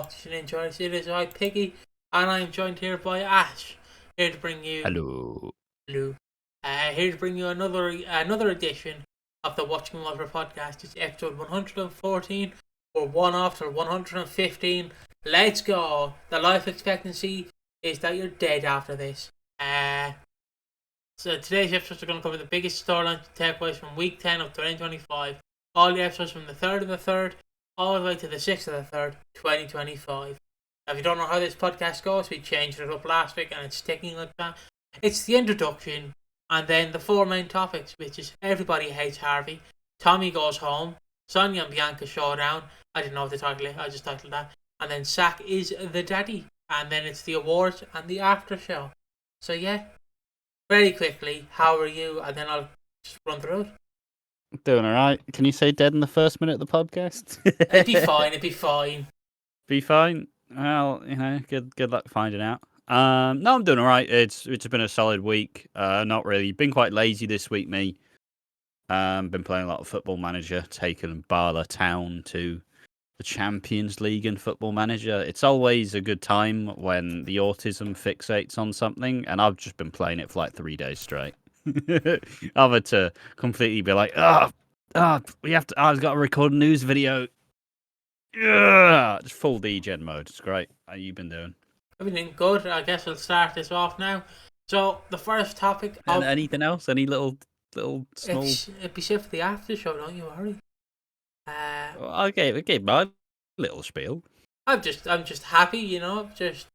watch and enjoy this. It is I, Piggy, and I'm joined here by Ash, here to bring you... Hello. Hello. Here to bring you another edition of the Watching Walford podcast. It's episode 114. We're one after 115. Let's go. The life expectancy is that you're dead after this. So today's episodes are going to cover the biggest storylines to take place from week 10 of 2025. All the episodes from the 3rd of the 3rd all the way to the 6th of the 3rd, 2025. Now, if you don't know how this podcast goes, we changed it up last week and it's sticking like that. It's the introduction and then the four main topics, which is Everybody Hates Harvey, Tommy Goes Home, Sonia and Bianca Showdown. I didn't know what the title is, I just titled that. And then Zack is the daddy. And then it's the awards and the after show. So yeah, very quickly, how are you? And then I'll just run through it. Doing alright. Can you say dead in the first minute of the podcast? It'd be fine, it'd be fine. Be fine? Well, good luck finding out. No, I'm doing alright. It's been a solid week. Not really. Been quite lazy this week, me. Been playing a lot of Football Manager, taking Bala Town to the Champions League in Football Manager. It's always a good time when the autism fixates on something, and I've just been playing it for like 3 days straight. I've had to completely be like, I've got to record a news video. Just full degen mode. It's great. How you been doing? Everything good. I guess we'll start this off now. So the first topic. And anything else? Any little small? It'd be shit for the after show. Don't you worry. Okay, my little spiel. I'm just happy, just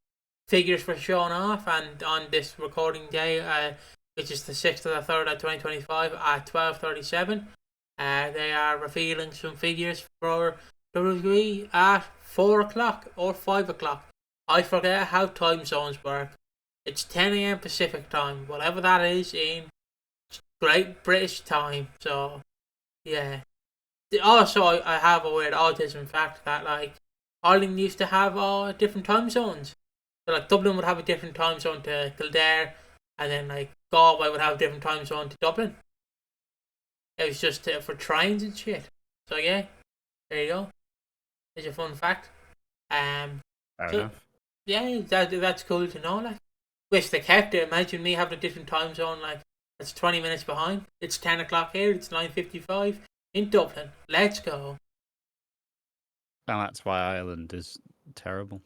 figures for showing off, and on this recording day, which is the 6th of the 3rd of 2025 at 12:37, they are revealing some figures for WWE at 4 o'clock or 5 o'clock. I forget how time zones work. It's 10 a.m. Pacific time, whatever that is in Great British time. So, yeah. Also, I have a weird autism fact that, like, Ireland used to have different time zones. So, like, Dublin would have a different time zone to Kildare, and then, like, Galway would have a different time zone to Dublin. It was just for trains and shit. So, yeah, there you go. There's a fun fact. Fair enough. Yeah, that's cool to know, like. Wish they kept it. Imagine me having a different time zone, like, it's 20 minutes behind. It's 10 o'clock here, it's 9:55 in Dublin. Let's go. And that's why Ireland is terrible.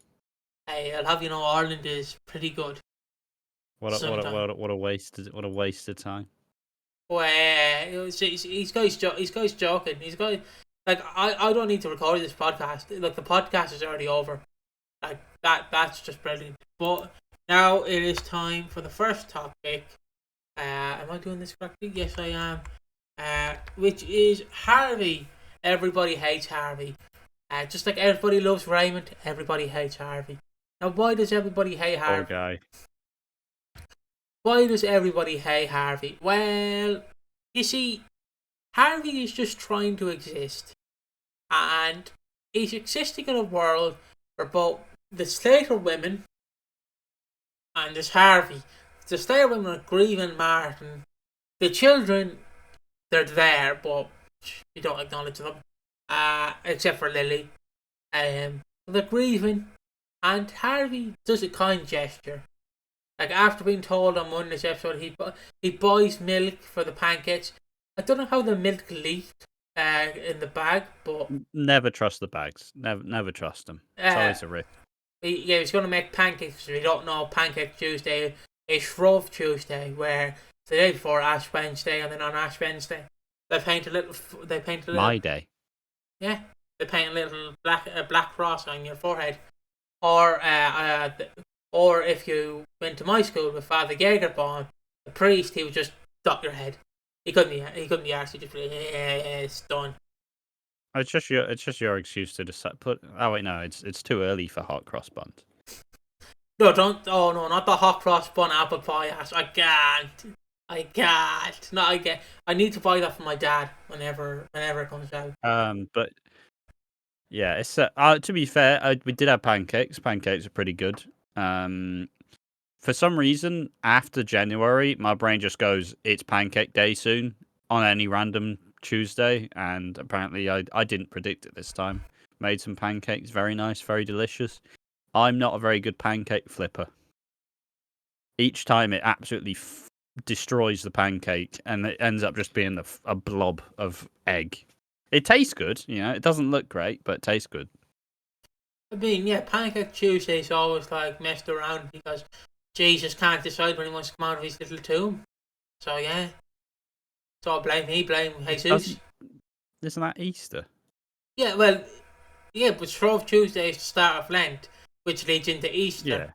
Hey, I'll have you know Ireland is pretty good. What a waste of time. Well, he's joking. He's going, like, I don't need to record this podcast. Like, the podcast is already over. Like, that's just brilliant. But now it is time for the first topic. Am I doing this correctly? Yes, I am. Which is Harvey. Everybody hates Harvey. Just like everybody loves Raymond, everybody hates Harvey. Now, why does everybody hate Harvey? Poor guy. Why does everybody hate Harvey? Well, you see, Harvey is just trying to exist. And he's existing in a world where both the Slater women and there's Harvey. The Slater women are grieving Martin. The children, they're there, but you don't acknowledge them. Except for Lily. They're grieving. And Harvey does a kind gesture. Like, after being told on Monday's episode, he buys milk for the pancakes. I don't know how the milk leaked in the bag, but never trust the bags. Never trust them. It's always a risk. He's going to make pancakes. If you don't know, Pancake Tuesday is Shrove Tuesday, where it's the day before Ash Wednesday, and then on Ash Wednesday they paint a little. My day. Yeah, they paint a little black cross on your forehead, or if you went to my school with Father Gagerbaum, the priest, he would just dot your head. He couldn't be arsed. He just be it's done. It's just your excuse to decide. Oh wait, no, it's too early for hot cross buns. No, don't. Oh no, not the hot cross bun apple pie ass. I can't. No, I need to buy that for my dad whenever it comes out. But yeah, it's to be fair, we did have pancakes. Pancakes are pretty good. For some reason, after January, my brain just goes, it's pancake day soon on any random Tuesday, and apparently I didn't predict it this time. Made some pancakes, very nice, very delicious. I'm not a very good pancake flipper. Each time it absolutely destroys the pancake, and it ends up just being a blob of egg. It tastes good, it doesn't look great, but it tastes good. I mean, yeah, Pancake Tuesday's always like messed around because Jesus can't decide when he wants to come out of his little tomb. So yeah, it's all blame Jesus. Isn't that Easter? Yeah, well, yeah, but Shrove Tuesday is the start of Lent, which leads into Easter. Yeah.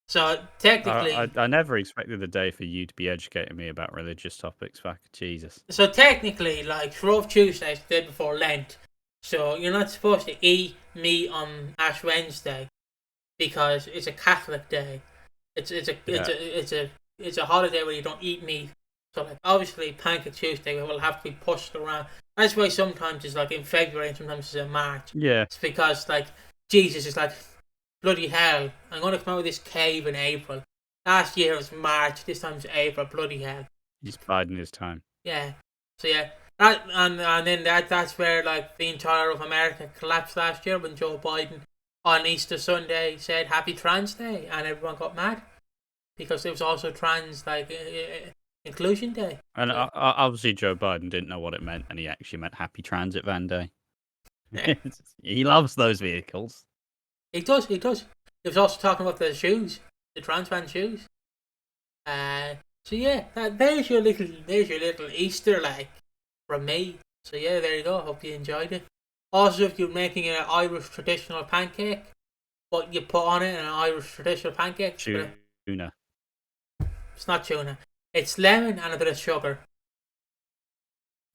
So technically, I never expected the day for you to be educating me about religious topics. Fuck Jesus. So technically, like Shrove Tuesday is the day before Lent, so you're not supposed to eat meat on Ash Wednesday because it's a Catholic day. It's a holiday where you don't eat meat. So like obviously Pancake Tuesday will have to be pushed around. That's why sometimes it's like in February and sometimes it's in March. Yeah. It's because like Jesus is like, bloody hell, I'm going to come out of this cave in April. Last year it was March, this time it's April, bloody hell. He's biding his time. Yeah. So yeah, that and then that's where like the entire of America collapsed last year when Joe Biden on Easter Sunday said Happy Trans Day, and everyone got mad because it was also Trans Inclusion Day. And obviously Joe Biden didn't know what it meant, and he actually meant Happy Transit Van Day. He loves those vehicles. He does. He was also talking about the shoes, the trans van shoes. So yeah, there's your little Easter like from me. So yeah, there you go. Hope you enjoyed it. Also, if you're making an Irish traditional pancake, what you put on it in an Irish traditional pancake? Tuna. It's not tuna. It's lemon and a bit of sugar.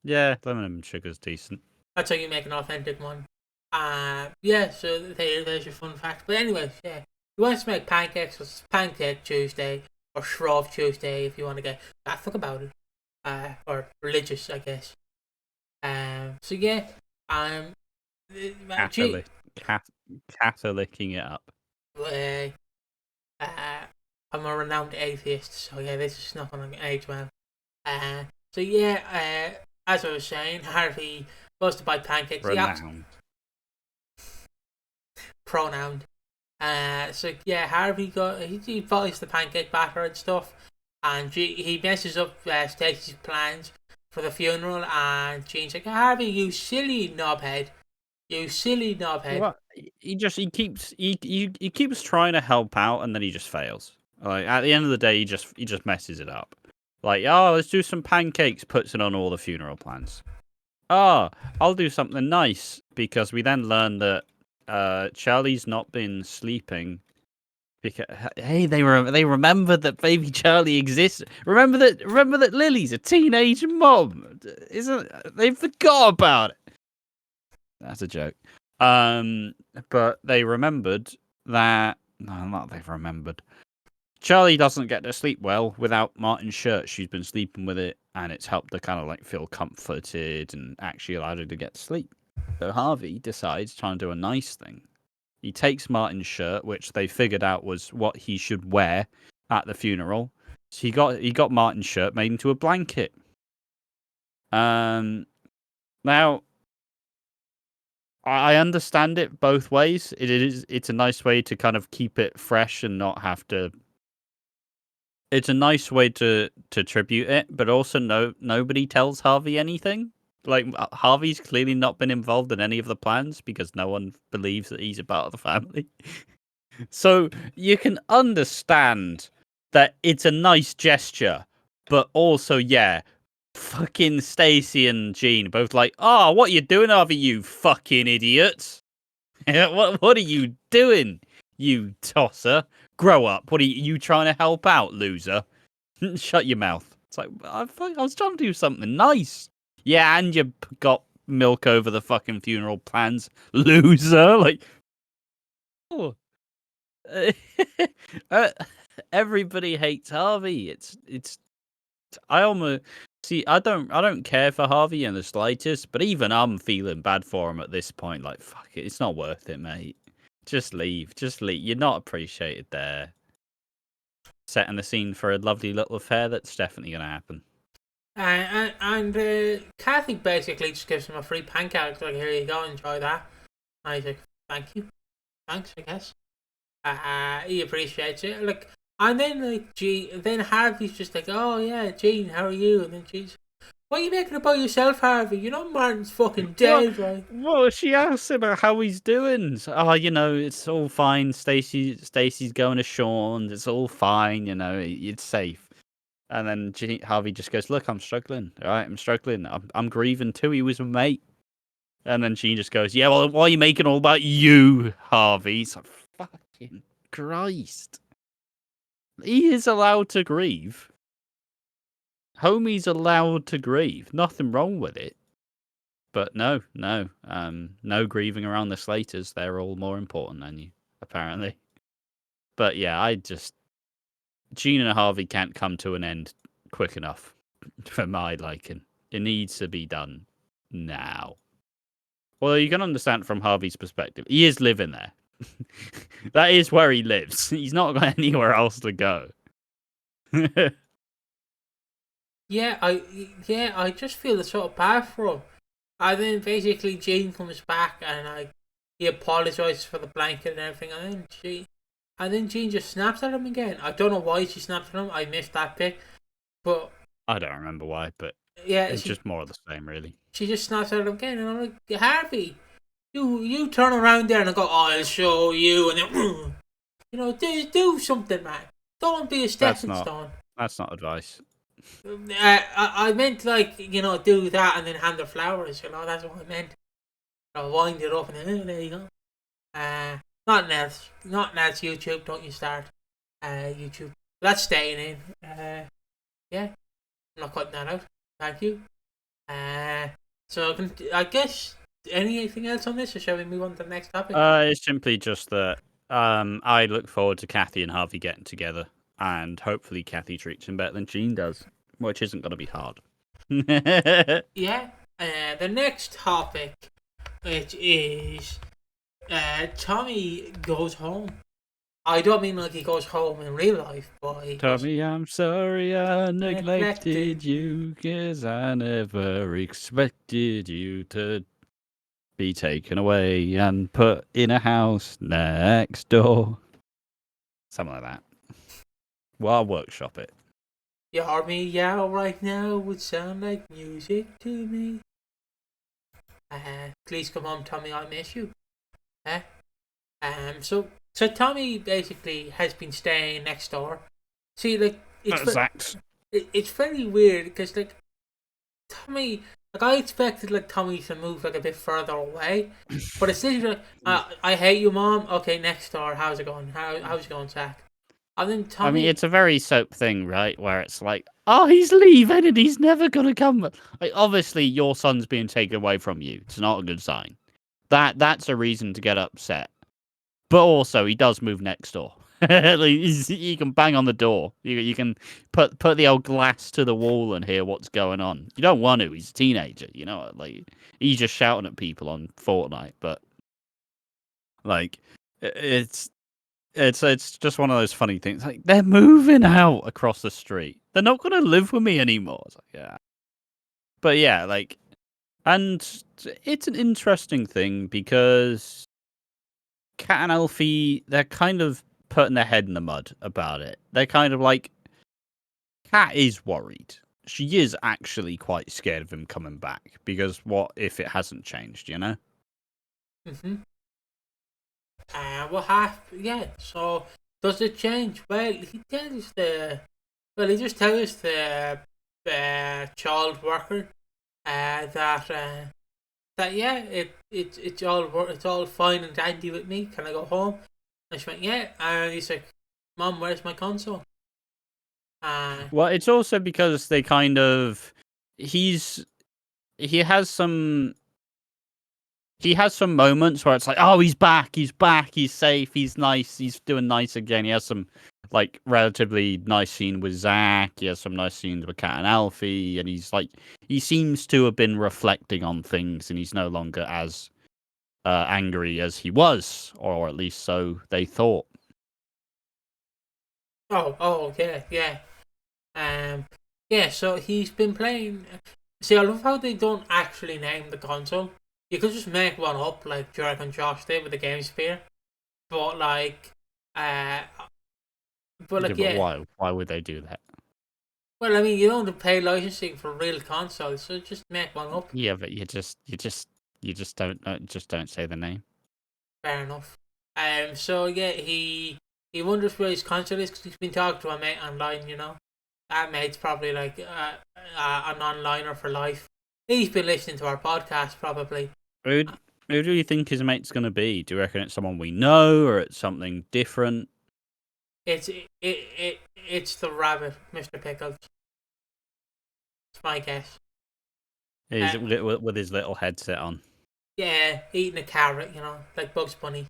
Yeah, lemon and sugar's decent. That's how you make an authentic one. Yeah, so there's your fun fact. But anyway, yeah, you want to make pancakes, it's Pancake Tuesday or Shrove Tuesday if you want to get Catholic about it, or religious, I guess. So yeah, Catholicing it up. I'm a renowned atheist, so yeah, this is not going to age well. So yeah, as I was saying, Harvey goes to buy pancakes. Pronounced. So yeah, Harvey he buys the pancake batter and stuff, and he messes up Stacey's plans for the funeral, and Jean's like, Harvey, you silly knobhead. What? He keeps trying to help out, and then he just fails. Like at the end of the day, he just messes it up. Like, oh, let's do some pancakes. Puts it on all the funeral plans. Oh, I'll do something nice, because we then learn that Charlie's not been sleeping. Because hey, they remember that baby Charlie exists. Remember that Lily's a teenage mom. They forgot about it? That's a joke. But they remembered that. No, not they've remembered. Charlie doesn't get to sleep well without Martin's shirt. She's been sleeping with it, and it's helped her kind of like feel comforted and actually allowed her to get sleep. So Harvey decides trying to do a nice thing. He takes Martin's shirt, which they figured out was what he should wear at the funeral. So he got Martin's shirt made into a blanket. Now, I understand it both ways. It's a nice way to kind of keep it fresh and not have to. It's a nice way to tribute it, but also nobody tells Harvey anything. Like, Harvey's clearly not been involved in any of the plans because no one believes that he's a part of the family. So you can understand that it's a nice gesture, but also, yeah, fucking Stacey and Jean both like, oh, what are you doing, Harvey, you fucking idiots? What are you doing, you tosser? Grow up. What are you trying to help out, loser? Shut your mouth. It's like, I was trying to do something nice. Yeah, and you got milk over the fucking funeral plans, loser. Like, oh. Everybody hates Harvey. It's. I almost see. I don't care for Harvey in the slightest. But even I'm feeling bad for him at this point. Like, fuck it. It's not worth it, mate. Just leave. You're not appreciated there. Setting the scene for a lovely little affair that's definitely going to happen. And Kathy basically just gives him a free pancake. Like, here you go, enjoy that. And he's like, thank you. Thanks, I guess. He appreciates it. Like, and then then Harvey's just like, oh yeah, Jean, how are you? And then she's, what are you making about yourself, Harvey? You know Martin's fucking dead, right? Well, she asks him about how he's doing. So, oh, it's all fine. Stacy's going to Sean's. It's all fine. It's safe. And then Harvey just goes, look, I'm struggling. All right, I'm struggling. I'm grieving too. He was a mate. And then Jean just goes, yeah, well, why are you making all about you, Harvey? It's like, fucking Christ. He is allowed to grieve. Homie's allowed to grieve. Nothing wrong with it. But no. No grieving around the Slaters. They're all more important than you, apparently. But yeah, Jean and Harvey can't come to an end quick enough for my liking. It needs to be done now. Well, you can understand from Harvey's perspective. He is living there. That is where he lives. He's not got anywhere else to go. I just feel the sort of bad for him. And then basically Jean comes back and he apologizes for the blanket and everything, and then Jean just snaps at him again. I don't know why she snaps at him. I missed that bit, but I don't remember why, but yeah, it's just more of the same, really. She just snaps at him again, and I'm like, Harvey, you turn around there and I go, I'll show you, and then do something, man. Don't be a stepping stone. That's not advice. I meant do that and then hand her flowers. That's what I meant. Wind it up and then there you go. Not Ned's YouTube. Don't you start YouTube. That's staying in. Yeah, I'm not cutting that out. Thank you. So I guess anything else on this, or shall we move on to the next topic? It's simply just that I look forward to Kathy and Harvey getting together, and hopefully Kathy treats him better than Jean does, which isn't going to be hard. Yeah. The next topic, which is Tommy goes home. I don't mean like he goes home in real life, but Tommy, I'm sorry I neglected you, 'cause I never expected you to be taken away and put in a house next door. Something like that. Well, I'll workshop it. You hear me yell right now would sound like music to me. Please come home, Tommy, I miss you. So Tommy basically has been staying next door. See, like, it's very weird because, like, Tommy, like, I expected, like, Tommy to move, like, a bit further away, but it's literally like, I hate you, Mom. Okay, next door. How's it going? How's it going, Zack? And then Tommy. I mean, it's a very soap thing, right? Where it's like, oh, he's leaving and he's never gonna come. Like, obviously, your son's being taken away from you. It's not a good sign. That's a reason to get upset. But also, he does move next door. Like, you can bang on the door. You can put the old glass to the wall and hear what's going on. You don't want to. He's a teenager. Like, he's just shouting at people on Fortnite. But like, it's just one of those funny things. Like, they're moving out across the street. They're not going to live with me anymore. It's like, yeah. But yeah, like, and it's an interesting thing because Kat and Alfie, they're kind of putting their head in the mud about it. They're kind of like, Kat is worried. She is actually quite scared of him coming back because what if it hasn't changed, Mm-hmm. So does it change? Well, he just tells the child worker that it's all fine and dandy with me. Can I go home? And she went, yeah. And he's like, Mom, where's my console? Well, it's also because they kind of he has some moments where it's like, oh, he's back, he's safe, he's nice, he's doing nice again. He has some like relatively nice scene with Zack. He has some nice scenes with Kat and Alfie, and he seems to have been reflecting on things, and he's no longer as angry as he was, or at least so they thought. Oh, yeah. So he's been playing. See, I love how they don't actually name the console. You could just make one up, like Jarek and Josh did with the Game Sphere. But like, uh, but like, But yeah. why would they do that? Well, I mean, you don't have to pay licensing for real consoles, so just make one up. Yeah, but you just don't say the name. Fair enough. So yeah, he wonders where his console is because he's been talking to a mate online. You know, that mate's probably like an onliner for life. He's been listening to our podcast probably. Who do you think his mate's gonna be? Do you reckon it's someone we know or it's something different? It's the rabbit, Mr. Pickles. It's my guess. Is it with his little headset on? Yeah, eating a carrot, you know, like Bugs Bunny.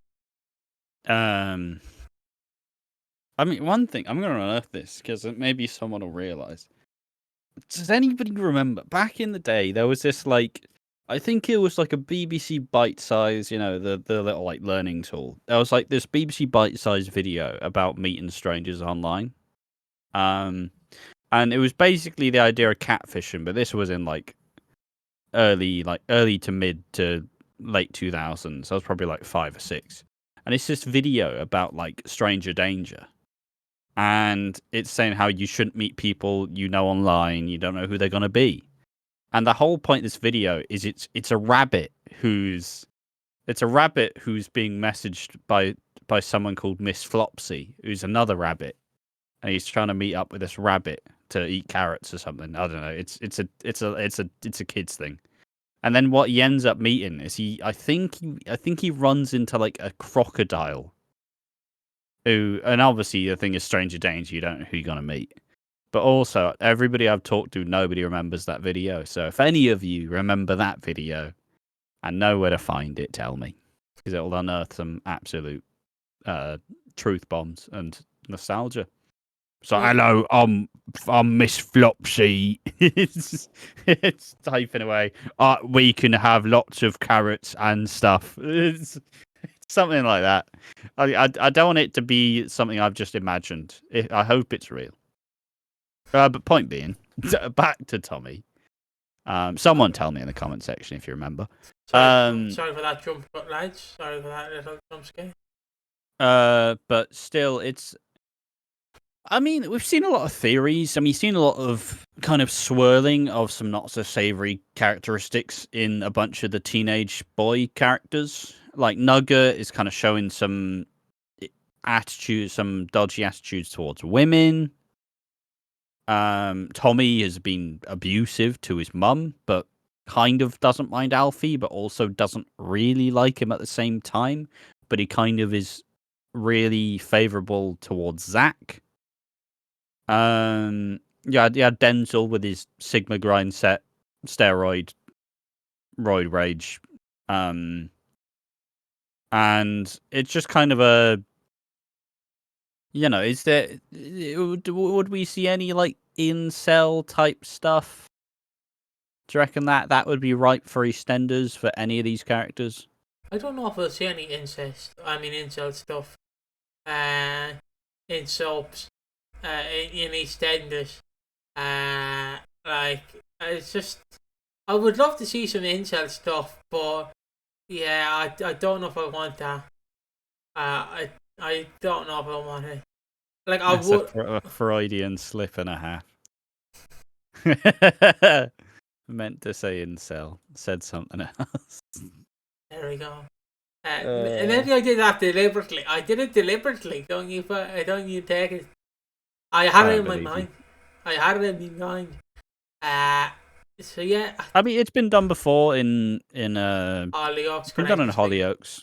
I mean, one thing I'm gonna unearth this because maybe someone will realize. Does anybody remember back in the day there was this like I think it was like a BBC bite size, you know, the little like learning tool. There was like this BBC bite size video about meeting strangers online. And it was basically the idea of catfishing, but this was in like early to mid to late 2000s. I was probably like 5 or 6. And it's this video about like stranger danger. And it's saying how you shouldn't meet people you know online, you don't know who they're going to be. And the whole point of this video is it's a rabbit who's being messaged by someone called Miss Flopsy, who's another rabbit, and he's trying to meet up with this rabbit to eat carrots or something. I don't know. It's a kids thing. And then what he ends up meeting is I think he runs into like a crocodile. And obviously the thing is stranger danger. You don't know who you're gonna meet. But also, everybody I've talked to, nobody remembers that video. So if any of you remember that video and know where to find it, tell me. Because it'll unearth some absolute truth bombs and nostalgia. So, hello, I'm Miss Flopsy. it's typing away. We can have lots of carrots and stuff. It's something like that. I don't want it to be something I've just imagined. I hope it's real. But point being, back to Tommy. Someone tell me in the comment section if you remember. Sorry for that jump, lads. Sorry for that little jump scare. But still, it's. I mean, we've seen a lot of theories. I mean, you've seen a lot of kind of swirling of some not so savory characteristics in a bunch of the teenage boy characters. Like Nugget is kind of showing some attitudes, some dodgy attitudes towards women. Tommy has been abusive to his mum, but kind of doesn't mind Alfie, but also doesn't really like him at the same time. But he kind of is really favourable towards Zack. Yeah, Denzel with his Sigma grind set, steroid, roid rage. And it's just kind of a. You know, would we see any like incel type stuff? Do you reckon that would be ripe for EastEnders for any of these characters? I don't know if we'll see any incel stuff. In soaps. In EastEnders. Like it's just. I would love to see some incel stuff, but yeah, I don't know if I want that. I don't know if I want it. Like I would a Freudian slip and a half. Meant to say incel. Said something else. There we go. Maybe I did that deliberately. I did it deliberately. Don't you take it? I had it in my mind. I had it in my mind. So yeah. I mean, it's been done before in Hollyoaks. It's been done in Hollyoaks.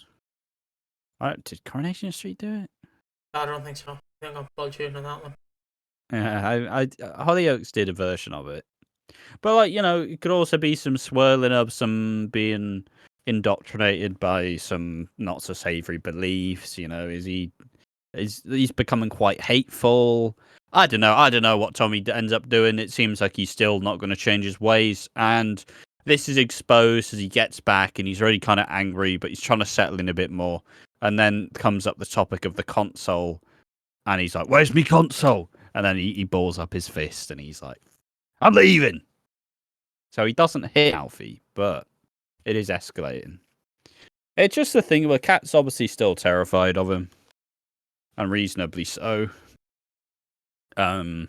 Did Coronation Street do it? I don't think so. I think I'm bullshitting on that one. Yeah, Hollyoaks did a version of it, but like it could also be some swirling of some being indoctrinated by some not so savory beliefs. He's becoming quite hateful. I don't know what Tommy ends up doing. It seems like he's still not going to change his ways, and this is exposed as he gets back, and he's already kind of angry, but he's trying to settle in a bit more. And then comes up the topic of the console, and he's like, "Where's me console?" And then he balls up his fist, and he's like, "I'm leaving." So he doesn't hit Alfie, but It is escalating. It's just the thing where Kat's obviously still terrified of him, and reasonably so. And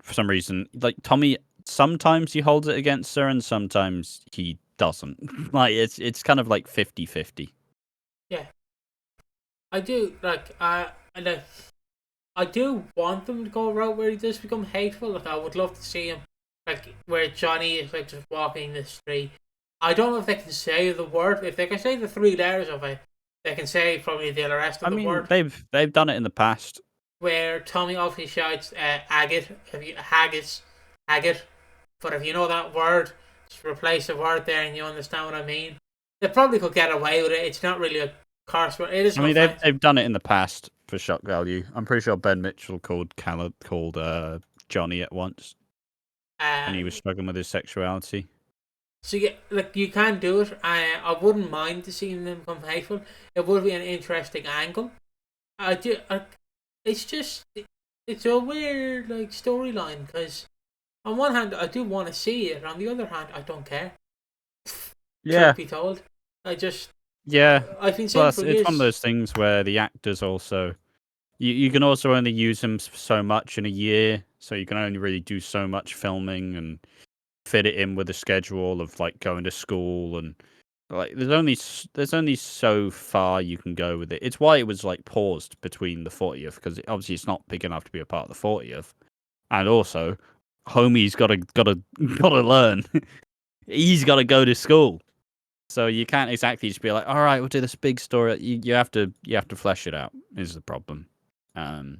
for some reason, like Tommy, sometimes he holds it against her, and sometimes he doesn't. Like it's kind of like 50-50. Yeah, I do I do want them to go a route where he does become hateful. Like, I would love to see him, like, where Johnny is, like, just walking the street. I don't know if they can say the word. If they can say the 3 letters of it, they can say probably the rest of the word. They've done it in the past. Where Tommy obviously shouts, agate, haggis, agate. But if you know that word, just replace the word there and you understand what I mean. They probably could get away with it. It's not really a curse word. It is. I mean, they've done it in the past for shock value. I'm pretty sure Ben Mitchell called Johnny at once, and he was struggling with his sexuality. So yeah, like, you can do it. I wouldn't mind to seeing them become hateful. It would be an interesting angle. It's a weird, like, storyline, because on one hand I do want to see it, on the other hand I don't care. Yeah. Truth be told, I've been saying Plus, for it's years. one of those things where the actors also, you can also only use them so much in a year, so you can only really do so much filming and fit it in with the schedule of, like, going to school, and like there's only so far you can go with it. It's why it was, like, paused between the 40th, because obviously it's not big enough to be a part of the 40th, and also homie's gotta learn. He's gotta go to school. So you can't exactly just be like, all right, we'll do this big story. You have to flesh it out, is the problem. But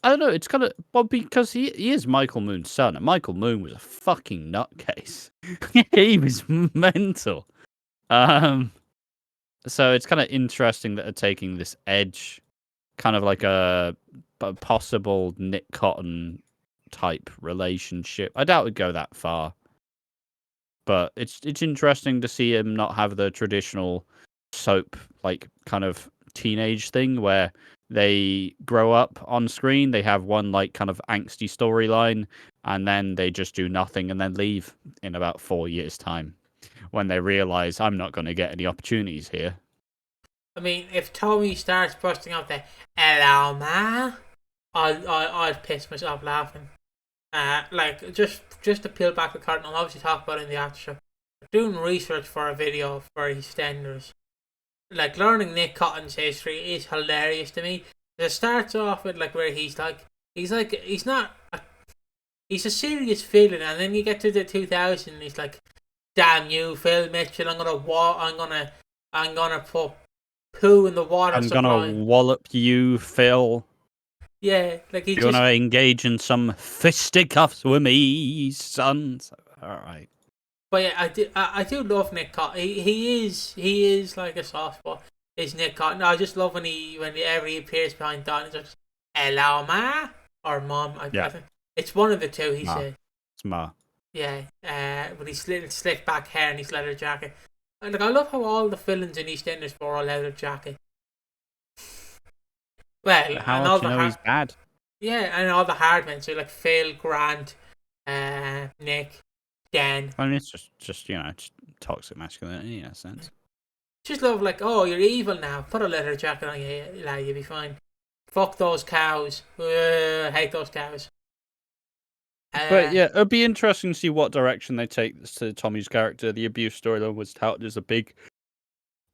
I don't know. It's kind of, well, because he is Michael Moon's son, and Michael Moon was a fucking nutcase. He was mental. So it's kind of interesting that they're taking this edge, kind of like a possible Nick Cotton type relationship. I doubt it'd go that far. But it's interesting to see him not have the traditional soap, like, kind of teenage thing where they grow up on screen, they have one, like, kind of angsty storyline, and then they just do nothing and then leave in about 4 years' time when they realise, I'm not going to get any opportunities here. I mean, if Tommy starts busting out the "Hello, ma," I'd piss myself laughing. Like, just to peel back the curtain, I'll obviously talk about it in the after show. Doing research for a video for EastEnders, like, learning Nick Cotton's history is hilarious to me. It starts off with, like, where he's a serious villain, and then you get to the 2000s and he's like, "Damn you, Phil Mitchell! I'm gonna put poo in the water. I'm gonna wallop you, Phil. Yeah, like, you're gonna engage in some fisticuffs with me, son." All right. But yeah, I do love Nick Cotton. He is like a soft spot. Is Nick Cotton? I just love whenever he appears behind Don. It's like, "Hello, ma," or "Mom." I think it's one of the two. He said. It's Ma. Yeah. With his slick back hair and his leather jacket. And, like, I love how all the villains in EastEnders wore a leather jacket. Well, How and do all you the know he's bad? Yeah, and all the hard men. So, like, Phil, Grant, Nick, Dan. I mean, it's just just toxic masculinity in a sense. Just love, like, "Oh, you're evil now. Put a leather jacket on you, lad. You'll be fine. Fuck those cows. Hate those cows." But yeah, it'd be interesting to see what direction they take this to Tommy's character. The abuse storyline was touted as a big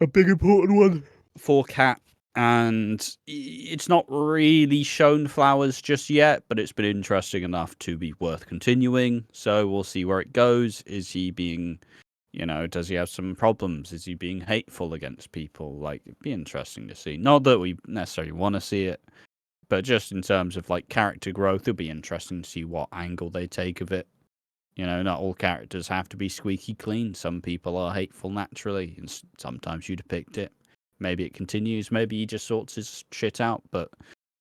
important one for Kat, and it's not really shown flowers just yet, but it's been interesting enough to be worth continuing. So we'll see where it goes. Is he being, does he have some problems? Is he being hateful against people? Like, it'd be interesting to see. Not that we necessarily want to see it, but just in terms of, like, character growth, it'll be interesting to see what angle they take of it. Not all characters have to be squeaky clean. Some people are hateful naturally, and sometimes you depict it. Maybe it continues. Maybe he just sorts his shit out, but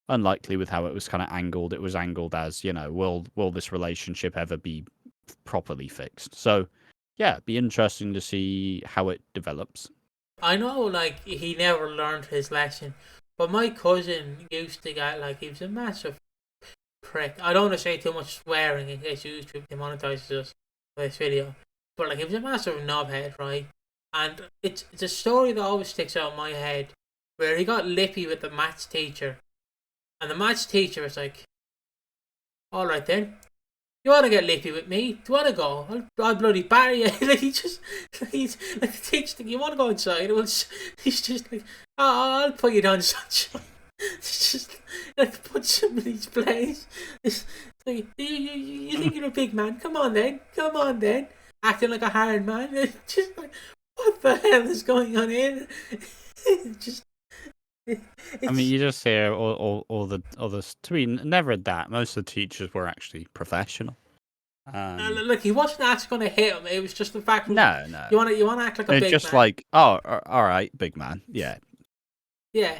unlikely with how it was kind of angled. It was angled as, will this relationship ever be properly fixed? So, yeah, it'd be interesting to see how it develops. I know, like, he never learned his lesson, but my cousin used to get, like, he was a massive prick. I don't want to say too much swearing in case YouTube demonetizes us, this video, but like he was a massive knobhead, right? And it's a story that always sticks out in my head, where he got lippy with the maths teacher, and the maths teacher was like, "All right then, you want to get lippy with me? Do you want to go? I'll bloody bury you." Like he's like the teacher, you want to go inside? He's just like, "Oh, I'll put you down, sunshine." It's just like put somebody's place. It's like you think you're a big man? Come on then, acting like a hard man. It's just like, what the hell is going on here? It's just. I mean, you just hear all the others. To be never that. Most of the teachers were actually professional. Look, he wasn't actually going to hit him. It was just the fact. No. You want to act like a big man. It's just like, oh, all right, big man. Yeah. Yeah.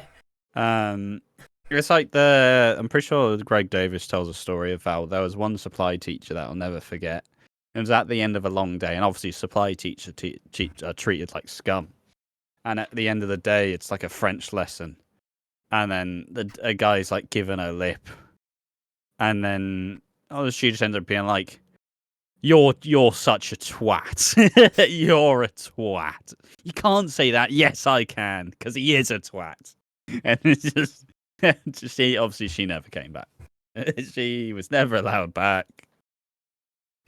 It's like I'm pretty sure Greg Davis tells a story of how there was one supply teacher that I'll never forget. It was at the end of a long day, and obviously supply teachers are treated like scum. And at the end of the day, it's like a French lesson, and then a guy's like giving a lip, and then she just ends up being like, "You're such a twat. You're a twat. You can't say that." "Yes, I can, because he is a twat." And it's just she never came back. She was never allowed back.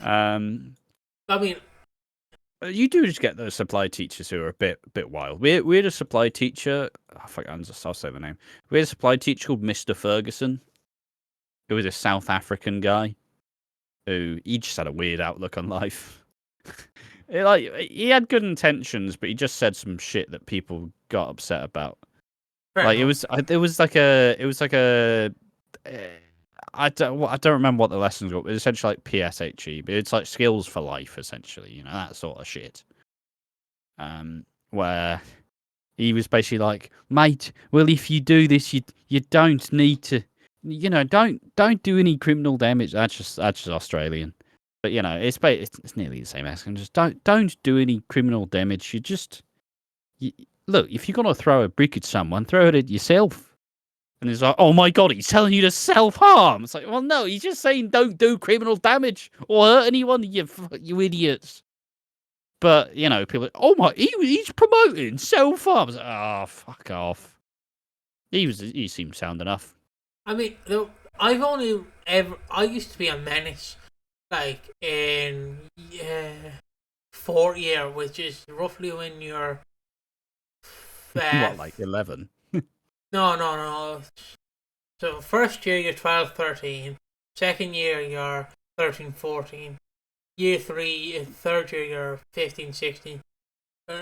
I mean, you do just get those supply teachers who are a bit wild. We had a supply teacher. I'll say the name. We had a supply teacher called Mr. Ferguson, who was a South African guy who he just had a weird outlook on life. He had good intentions, but he just said some shit that people got upset about. Like it was like a I don't remember what the lessons were. It was essentially like PSHE, but it's like skills for life, essentially. That sort of shit. Where he was basically like, "Mate, well, if you do this, you don't need to, don't do any criminal damage." That's just Australian, but it's nearly the same accent. Just don't do any criminal damage. Look, if you're gonna throw a brick at someone, throw it at yourself. And he's like, "Oh my god, he's telling you to self-harm." It's like, well, no, he's just saying don't do criminal damage or hurt anyone, you idiots. But, people are like, "Oh my, he's promoting self-harm." Like, oh, fuck off. He seemed sound enough. I mean, I used to be a menace, like, in fourth year, which is roughly when you're... what, like 11? No. So first year you're 12, 13. Second year you're 13, 14. Year 3, third year you're 15, 16.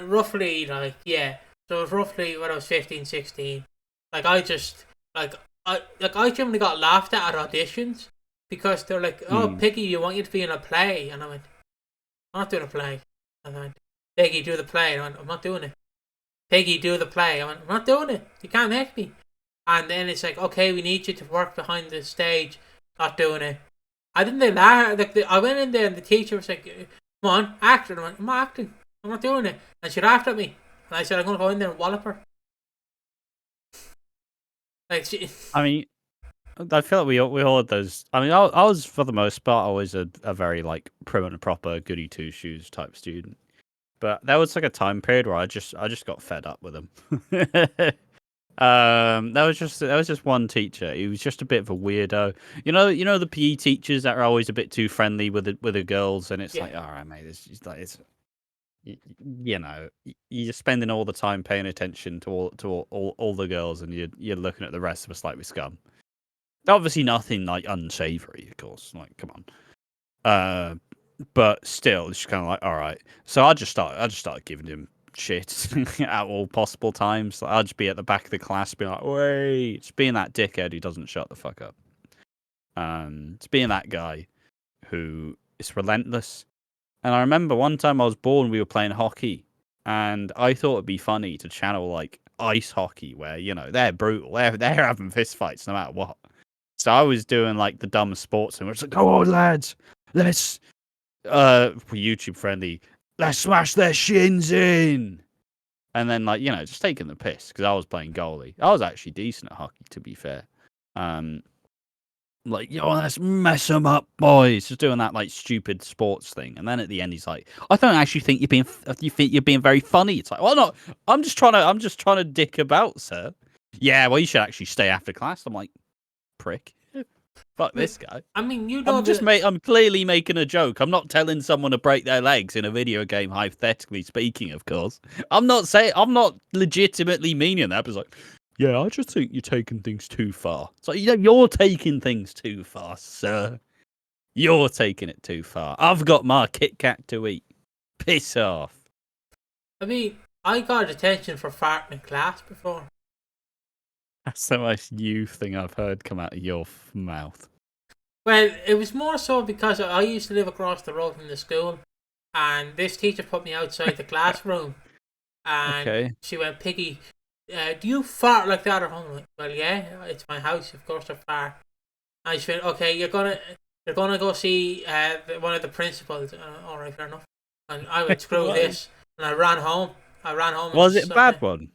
Roughly, like, yeah. So it was roughly when I was 15, 16. Like, I generally got laughed at auditions because they're like, "Oh, Piggy, you want you to be in a play." And I went, "I'm not doing a play." And I went, "Piggy, do the play." And I went, "I'm not doing it." "Piggy, do the play." I went, "I'm not doing it. You can't make me." And then it's like, "Okay, we need you to work behind the stage." Not doing it. I didn't they laugh. I went in there and the teacher was like, "Come on, act." And I went, "I'm not acting. I'm not doing it." And she laughed at me. And I said, "I'm going to go in there and wallop her." I mean, I feel like we all had those. I mean, I was, for the most part, always a very, like, prim and proper, goody two-shoes type student. But there was like a time period where I just got fed up with him. There was just one teacher. He was just a bit of a weirdo. You know the PE teachers that are always a bit too friendly with the girls, and it's like, all right, mate, you're spending all the time paying attention to all the girls, and you're looking at the rest of us like we're scum. Obviously, nothing like unsavory, of course. Like, come on. But still, it's just kind of like, all right. So I just started giving him shit at all possible times. Like, I'd just be at the back of the class, being like, "Wait!" Just being that dickhead who doesn't shut the fuck up. It's being that guy who is relentless. And I remember one time I was bored, we were playing hockey, and I thought it'd be funny to channel like ice hockey, where they're brutal, they're having fist fights no matter what. So I was doing like the dumb sports, and we're just like, "Go on, lads, let's." YouTube friendly, "Let's smash their shins in." And then, like, just taking the piss because I was playing goalie. I was actually decent at hockey, to be fair. like, yo, let's mess them up, boys. Just doing that like stupid sports thing, and then at the end, he's like, I don't actually think you think you're being very funny. It's like, well, no, I'm just trying to dick about, sir. Yeah, well, you should actually stay after class. I'm like, prick. Fuck this guy. I mean, you know, I'm clearly making a joke. I'm not telling someone to break their legs in a video game, hypothetically speaking, of course. I'm not legitimately meaning that. It's like, yeah, I just think you're taking things too far. It's like, you're taking things too far, sir. You're taking it too far. I've got my Kit Kat to eat. Piss off. I mean, I got detention for farting in class before. That's the most you thing I've heard come out of your mouth. Well, it was more so because I used to live across the road from the school, and this teacher put me outside the classroom, and she went, Piggy, do you fart like that at home? I'm like, well, yeah, it's my house, of course I fart. And she went, okay, you're gonna go see one of the principals. All right, fair enough. And I went, screw this, and I ran home. Was it a bad one?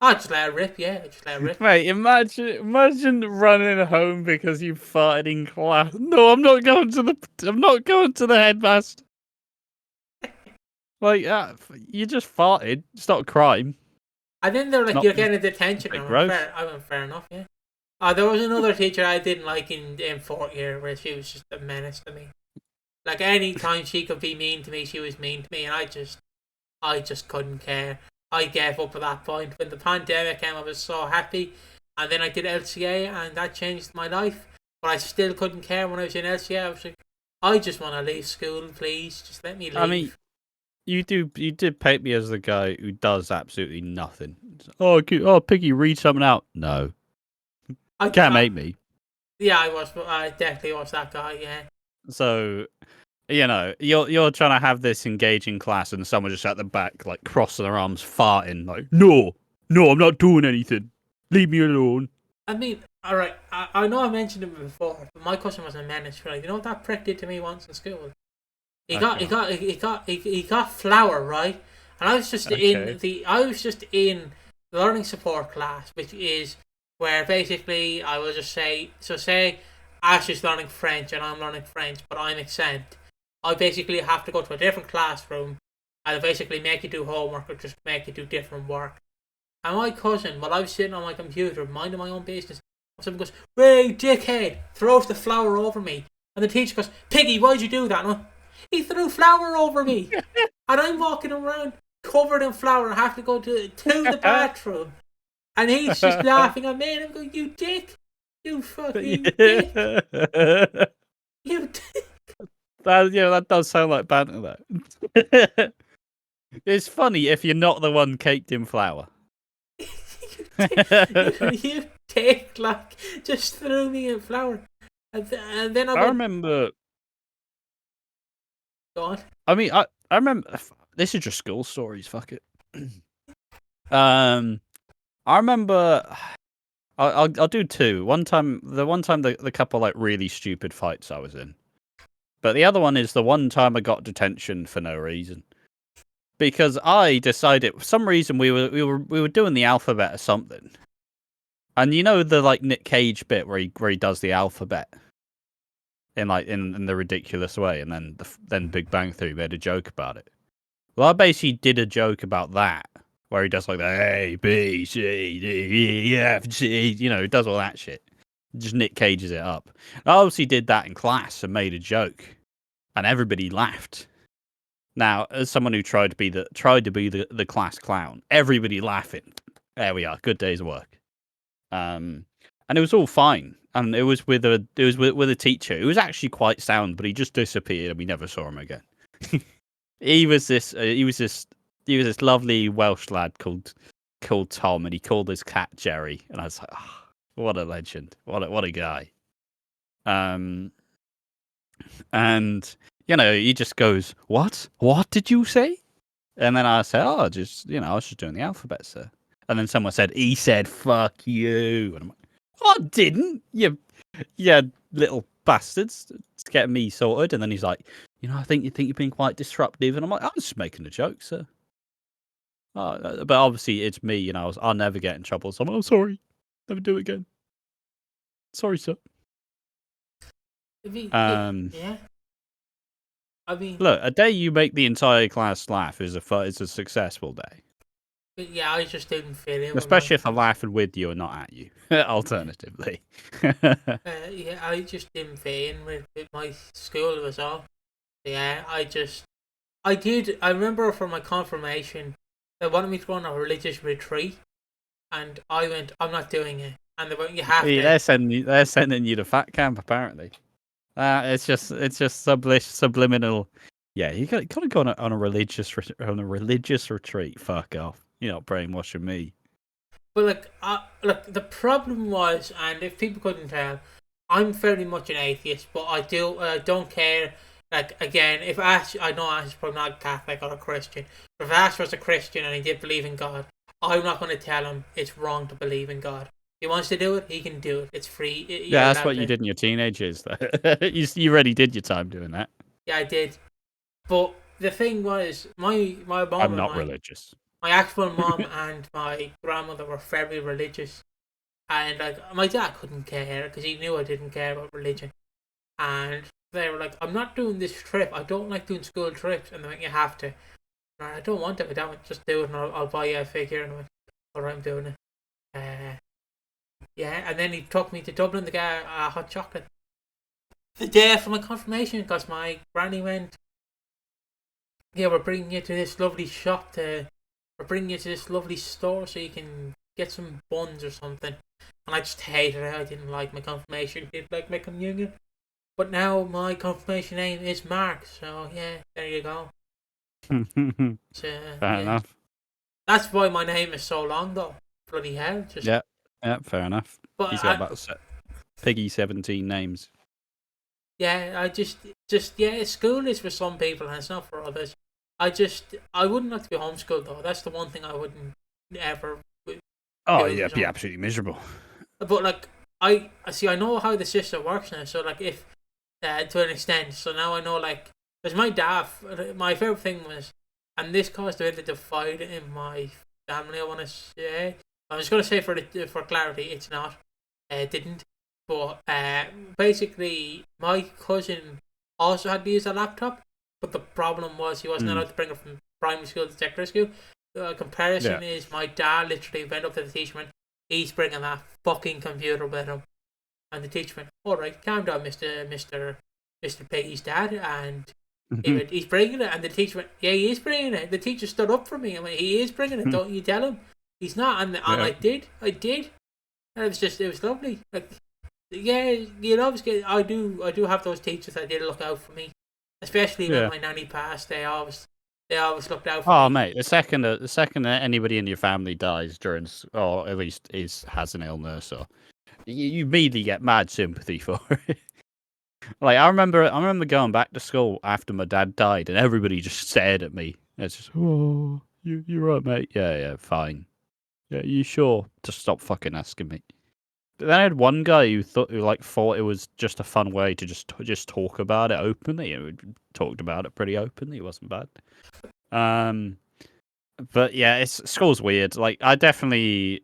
I just let it rip, yeah. Just let it rip. Mate, imagine running home because you farted in class. No, I'm not going to the headmaster. Like, you just farted. It's not a crime. And then they're like, you're getting a detention. I went, fair enough, yeah. There was another teacher I didn't like in fourth year where she was just a menace to me. Like, any time she could be mean to me, she was mean to me, and I just couldn't care. I gave up at that point. When the pandemic came, I was so happy. And then I did LCA, and that changed my life. But I still couldn't care when I was in LCA. I was like, I just want to leave school, please. Just let me leave. I mean, you did paint me as the guy who does absolutely nothing. Oh, Piggy, read something out. No. Can't make me. Yeah, I definitely was that guy, yeah. So, you're trying to have this engaging class, and someone just at the back, like, crossing their arms, farting, like, no, I'm not doing anything. Leave me alone. I mean, all right, I know I mentioned it before, but my cousin was a menace. Right? You know what that prick did to me once in school? He got flour, right? And I was just in learning support class, which is where basically I will just say, say Ash is learning French and I'm learning French, but I'm exempt. I basically have to go to a different classroom and basically make you do homework or just make you do different work. And my cousin, while I was sitting on my computer minding my own business, someone goes, "Hey, dickhead!" throws the flour over me. And the teacher goes, "Piggy, why'd you do that?" And he threw flour over me. And I'm walking around covered in flour and I have to go to the bathroom. And he's just laughing at me and I'm going, "You dick! You fucking dick! You dick!" That does sound like banter, though. It's funny if you're not the one caked in flour. you dick, like, just threw me in flour. And then I remember... Go on. I mean, I remember... This is just school stories, fuck it. I remember... I'll do two. The one time the couple, like, really stupid fights I was in. But the other one is the one time I got detention for no reason. Because I decided, for some reason, we were doing the alphabet or something. And you know the, like, Nick Cage bit where he does the alphabet? In the ridiculous way, and then Big Bang Theory made a joke about it. Well, I basically did a joke about that, where he does like the A, B, C, D, E, F, G, he does all that shit. Just Nick Cages it up. I obviously did that in class and made a joke, and everybody laughed. Now, as someone who tried to be the class clown, everybody laughing. There we are. Good day's work. And it was all fine. And it was with a teacher who was actually quite sound, but he just disappeared and we never saw him again. He was this lovely Welsh lad called Tom, and he called his cat Jerry, and I was like, oh, what a legend, what a guy. And he just goes, what did you say? And then I said, I was just doing the alphabet, sir. And then someone said, he said, fuck you. And I'm like, I didn't, you little bastards. It's getting me sorted. And then he's like, I think you're being quite disruptive. And I'm like, I was just making a joke, sir. But obviously it's me, I'll never get in trouble. So I'm like, oh, sorry. Never do it again. Sorry, sir. Yeah. I mean, Look, a day you make the entire class laugh is a successful day. yeah, I just didn't fit in with my Especially if they're laughing with you and not at you. Alternatively. yeah, I just didn't fit in with my school was all. Yeah, I remember for my confirmation, they wanted me to go on a religious retreat, and I went, I'm not doing it. And they went, you have Hey, to. they're sending you to fat camp apparently. It's just subliminal. Yeah, you gotta go on a religious retreat. Fuck off. You're not brainwashing me. But look, the problem was, and if people couldn't tell, I'm very much an atheist, but I don't care. Like again, if Ash, I know Ash is probably not Catholic or a Christian. But if Ash was a Christian and he did believe in God, I'm not going to tell him it's wrong to believe in God. If he wants to do it, he can do it. It's free. Yeah, that's what you did in your teenage years. You already did your time doing that. Yeah, I did. But the thing was, my mom I'm and not religious. my actual mom and my grandmother were very religious, and like my dad couldn't care because he knew I didn't care about religion, and they were like, "I'm not doing this trip. I don't like doing school trips," and they went, "You have to." And I don't want to. I don't just do it, and I'll buy you a figure. And I went, "All right, I'm doing it." Yeah, and then he took me to Dublin to get hot chocolate the day after my confirmation because my granny went, "Yeah, we're bringing you to this lovely shop we're bringing you to this lovely store so you can get some buns or something." And I just hated it. I didn't like my confirmation. Didn't like my communion. But now my confirmation name is Mark. So yeah, there you go. Fair enough. That's why my name is so long, though. Bloody hell! Yeah, fair enough. But He's got about Piggy 17 names. Yeah, school is for some people and it's not for others. I wouldn't like to be homeschooled though. That's the one thing I wouldn't ever. Oh yeah, it'd be absolutely miserable. But like I see, I know how the system works now. So like if to an extent, so now I know like because my dad, my favorite thing was, and this caused a bit of divide in my family. I want to say, I'm just gonna say for clarity, it's not. It didn't. But basically, my cousin also had to use a laptop, but the problem was he wasn't allowed to bring it from primary school to secondary school. The comparison is my dad literally went up to the teacher and went, "He's bringing that fucking computer with him," and the teacher went, "All right, calm down, Mister Piggy's dad," and he went, "He's bringing it," and the teacher went, "Yeah, he is bringing it." The teacher stood up for me and went, "He is bringing it. Don't you tell him he's not." And I did, and it was lovely. Like, yeah, you know, I do have those teachers that did look out for me, especially when my nanny passed. They always looked out for me. Oh, mate, the second that anybody in your family dies during, or at least has an illness, or you immediately get mad sympathy for it. Like I remember going back to school after my dad died, and everybody just stared at me. It's just, "Oh, you're right, mate. Yeah, fine. Yeah, you sure? Just stop fucking asking me." But then I had one guy who thought it was just a fun way to just talk about it openly, and we talked about it pretty openly. It wasn't bad. But yeah, school's weird. Like I think we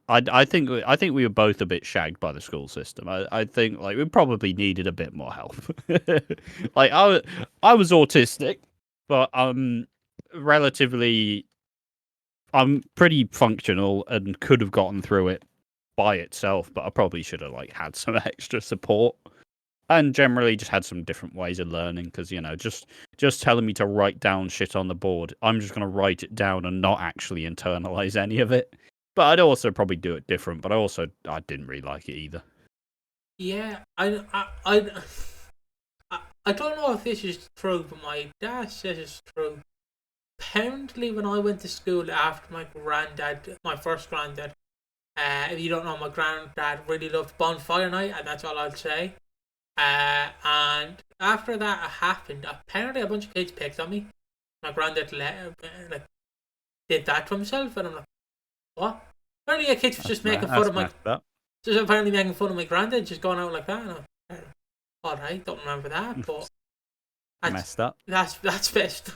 were both a bit shagged by the school system. I think like we probably needed a bit more help. Like I was autistic, but relatively I'm pretty functional and could have gotten through it by itself, but I probably should have like had some extra support and generally just had some different ways of learning because just telling me to write down shit on the board, I'm just going to write it down and not actually internalize any of it. But I'd also probably do it different, but I didn't really like it either. Yeah, I don't know if this is true, but my dad says it's true. Apparently when I went to school after my first granddad, if you don't know, my granddad really loved bonfire night, and that's all I'll say. And after that happened, apparently a bunch of kids picked on me. My granddad did that to himself, and I'm like, what? Apparently a kid was just making fun of my granddad just going out like that. And I'm like, all right, don't remember that, but messed up. That's messed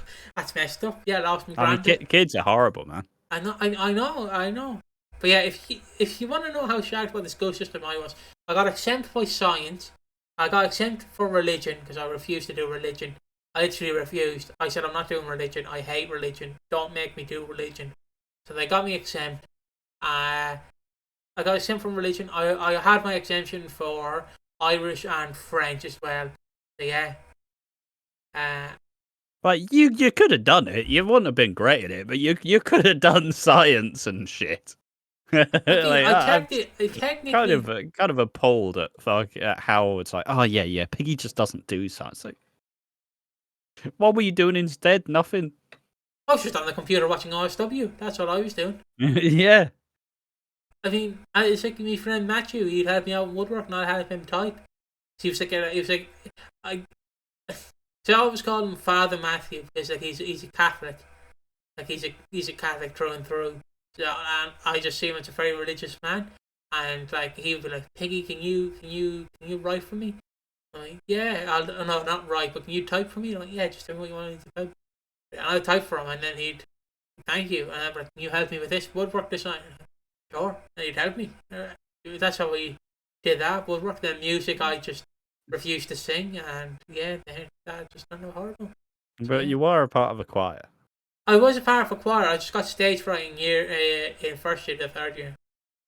up. Yeah, I lost my granddad. I mean, kids are horrible, man. I know. But yeah, if you want to know how shagged by the school system I was, I got exempt by science, I got exempt for religion because I refused to do religion. I literally refused. I said, I'm not doing religion. I hate religion. Don't make me do religion. So they got me exempt. I got exempt from religion. I had my exemption for Irish and French as well. So yeah. Like you could have done it. You wouldn't have been great at it, but you could have done science and shit. I I'm technically. kind of appalled at how it's like, oh yeah, Piggy just doesn't do science. Like, what were you doing instead? Nothing. I was just on the computer watching OSW. That's what I was doing. Yeah. I mean, it's like my friend Matthew. He'd help me out in woodwork, and I'd help him type. So he was like, I. So I always call him Father Matthew because like he's a Catholic, like he's a Catholic through and through. So, and I just see him as a very religious man, and like he would be like, Piggy, can you write for me? I'm like, yeah, no, not write, but can you type for me? I'm like, yeah, just tell me what you want me to type. And I'd type for him, and then he'd thank you, and I'd be like, can you help me with this woodwork design? Sure, and he'd help me. That's how we did that woodwork. Then music, I just refused to sing, and yeah, that just turned out horrible. So, But yeah. you were a part of a choir. I was a part of a choir. I just got stage fright in first year to third year.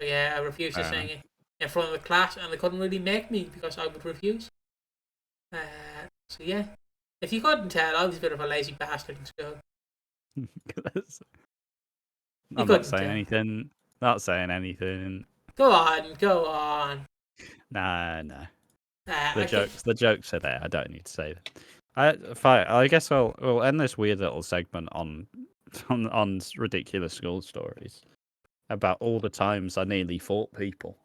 So yeah, I refused to sing it in front of the class, and they couldn't really make me because I would refuse. So yeah, if you couldn't tell, I was a bit of a lazy bastard in school. You I'm not couldn't saying tell. anything. Not saying anything. Go on, go on. Nah. The Okay. jokes are there. I don't need to say that. I guess we'll end this weird little segment on ridiculous school stories about all the times I nearly fought people.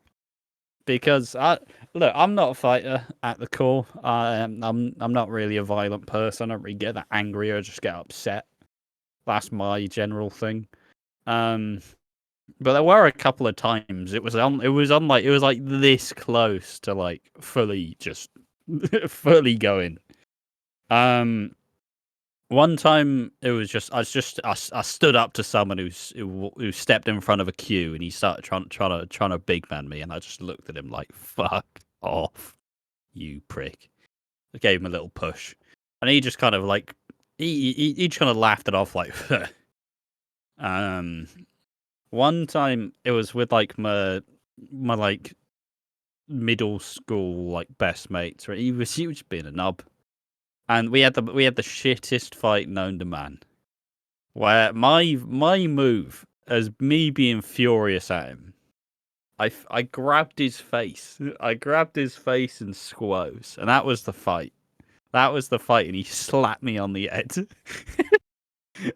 Because I'm not a fighter at the core. I'm not really a violent person. I don't really get that angry or just get upset. That's my general thing. But there were a couple of times it was like this close to like fully fully going. One time it was just I stood up to someone who stepped in front of a queue and he started trying to big man me, and I just looked at him like, fuck off, you prick. I gave him a little push, and he just kind of like he just kind of laughed it off like. One time it was with like my like middle school like best mates. Right? He was just being a knob, and we had the shittest fight known to man. Where my move as me being furious at him, I grabbed his face. I grabbed his face and squoze, and that was the fight. That was the fight, and he slapped me on the head.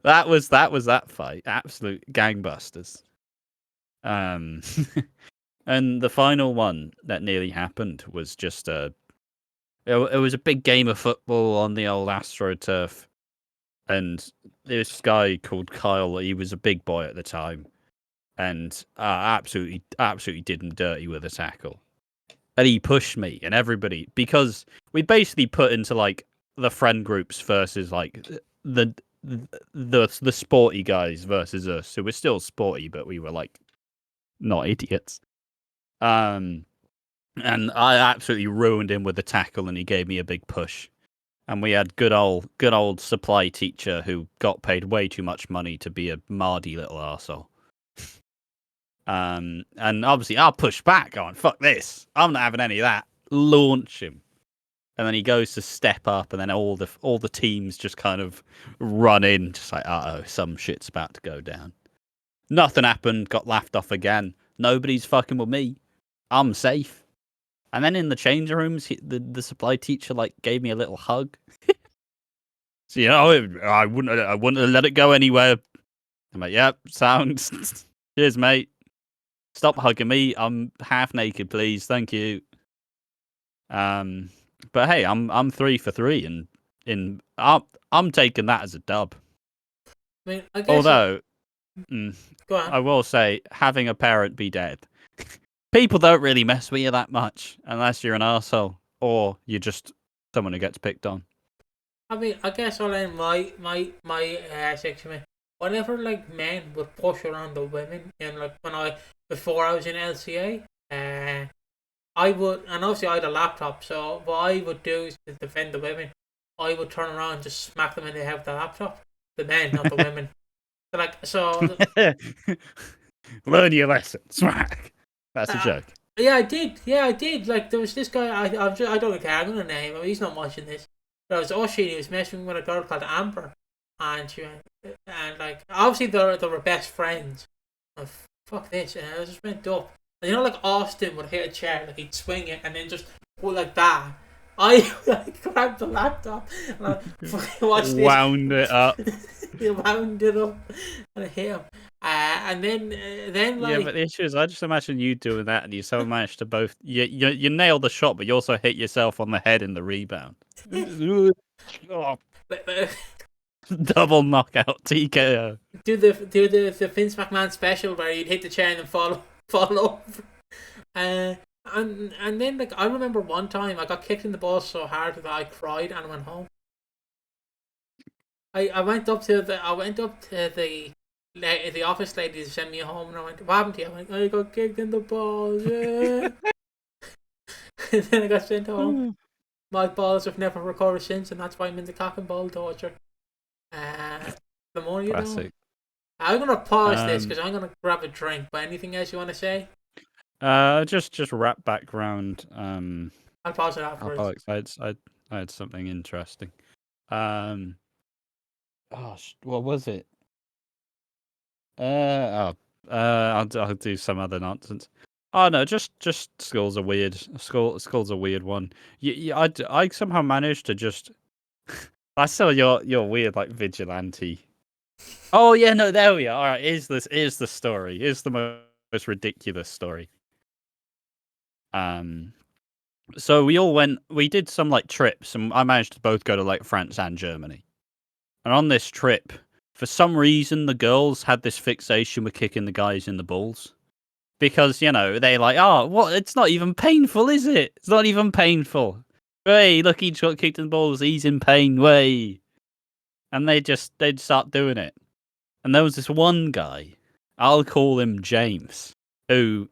that was that fight. Absolute gangbusters. Um, and the final one that nearly happened was just it was a big game of football on the old AstroTurf, and this guy called Kyle, he was a big boy at the time, and absolutely did him dirty with a tackle. And he pushed me and everybody, because we basically put into like the friend groups versus like the the sporty guys versus us. So we're still sporty, but we were like not idiots. And I absolutely ruined him with the tackle, and he gave me a big push. And we had good old supply teacher who got paid way too much money to be a mardy little arsehole. And obviously I'll push back, going, fuck this. I'm not having any of that. Launch him. And then he goes to step up, and then all the teams just kind of run in, just like, uh-oh, some shit's about to go down. Nothing happened, got laughed off again. Nobody's fucking with me. I'm safe. And then in the change rooms, the supply teacher like gave me a little hug. So I wouldn't have let it go anywhere. I'm like, yep, sounds. Cheers, mate. Stop hugging me. I'm half naked, please. Thank you. But hey, I'm 3 for 3, and I'm taking that as a dub. I mean, I guess. Although, Go on. I will say, having a parent be dead, people don't really mess with you that much unless you're an arsehole or you're just someone who gets picked on. I mean, I guess I'll end my section with whenever like men would push around the women, and like before I was in LCA, I would, and obviously I had a laptop, so what I would do is to defend the women, I would turn around and just smack them in the head with the laptop. The men, not the women. Learn your lesson. Smack. That's a uh, joke. yeah, I did. Yeah, I did. Like, there was this guy, I don't care, I'm gonna name him, he's not watching this. But I was Austrian, he was messing with a girl called Amber. And she went, and like, obviously they were best friends. Like, fuck this, and I just went up. And you know, like Austin would hit a chair, like he'd swing it and then just go like that. I like grabbed the laptop and I fucking watched this. Wound it up. He wound it up and I hit him. And then like, yeah, but the issue is, I just imagine you doing that, and you somehow managed to both you nailed the shot, but you also hit yourself on the head in the rebound. Double knockout TKO. Do the Vince McMahon special where you'd hit the chair and then fall over. And then like I remember one time I got kicked in the balls so hard that I cried and went home. I went up to the office lady to send me home, and I went, "What happened to you?" I went, "I got kicked in the balls." Yeah. And then I got sent home. My balls have never recovered since, and that's why I'm in the cock and ball torture. The more you know. I'm gonna pause this because I'm gonna grab a drink. But anything else you want to say? Just wrap back round. I'll pause it afterwards. I had something interesting. Gosh, what was it? I'll do some other nonsense. Oh no, just schools are weird. School's a weird one. I somehow managed to just. I saw your weird like vigilante. Oh yeah, no, there we are. All right, here's the story. Here's the most ridiculous story. So we did some like trips, and I managed to both go to like France and Germany. And on this trip, for some reason, the girls had this fixation with kicking the guys in the balls. Because, you know, they're like, oh, what? It's not even painful, is it? It's not even painful. Hey, look, he just got kicked in the balls. He's in pain. Way. And they'd start doing it. And there was this one guy, I'll call him James, who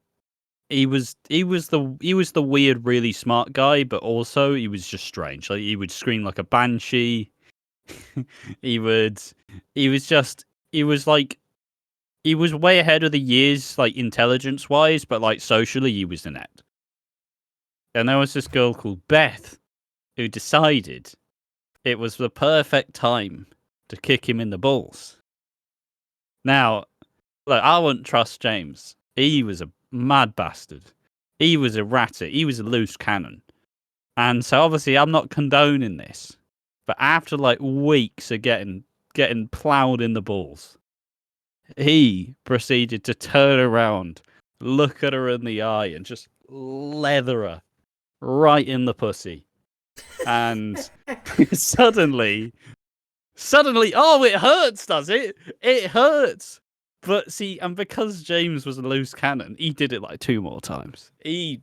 he was the weird, really smart guy, but also he was just strange. Like he would scream like a banshee. he was way ahead of the years, like intelligence wise, but like socially he was inept. And there was this girl called Beth who decided it was the perfect time to kick him in the balls. Now, look, I wouldn't trust James. He was a mad bastard. He was a rattet. He was a loose cannon. And so obviously I'm not condoning this. But after like weeks of getting ploughed in the balls, he proceeded to turn around, look at her in the eye, and just leather her right in the pussy. And suddenly, oh, it hurts, does it? It hurts. But see, and because James was a loose cannon, he did it like 2 more times. He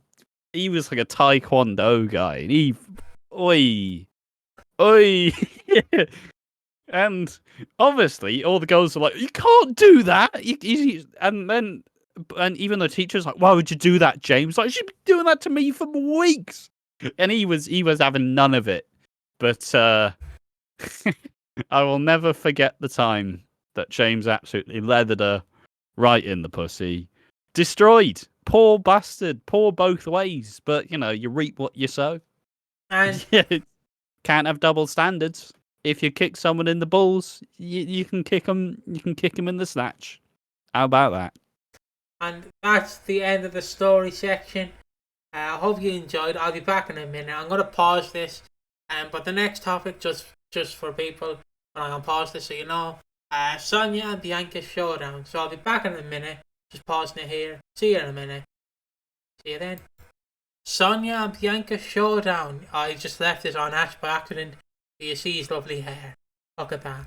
was like a taekwondo guy, and oi. And obviously, all the girls are like, "You can't do that." And even the teacher's like, "Why would you do that, James? Like, she'd been doing that to me for weeks." And he was having none of it. But I will never forget the time that James absolutely leathered her right in the pussy. Destroyed. Poor bastard. Poor both ways. But, you know, you reap what you sow. And can't have double standards. If you kick someone in the balls, you can kick them. You can kick them in the snatch. How about that? And that's the end of the story section. I hope you enjoyed. I'll be back in a minute. I'm gonna pause this, but the next topic, just for people, I'm gonna pause this so you know. Sonia and Bianca showdown. So I'll be back in a minute. Just pausing it here. See you in a minute. See you then. Sonia and Bianca showdown. I just left this on Ash by accident. You see his lovely hair. Look at that.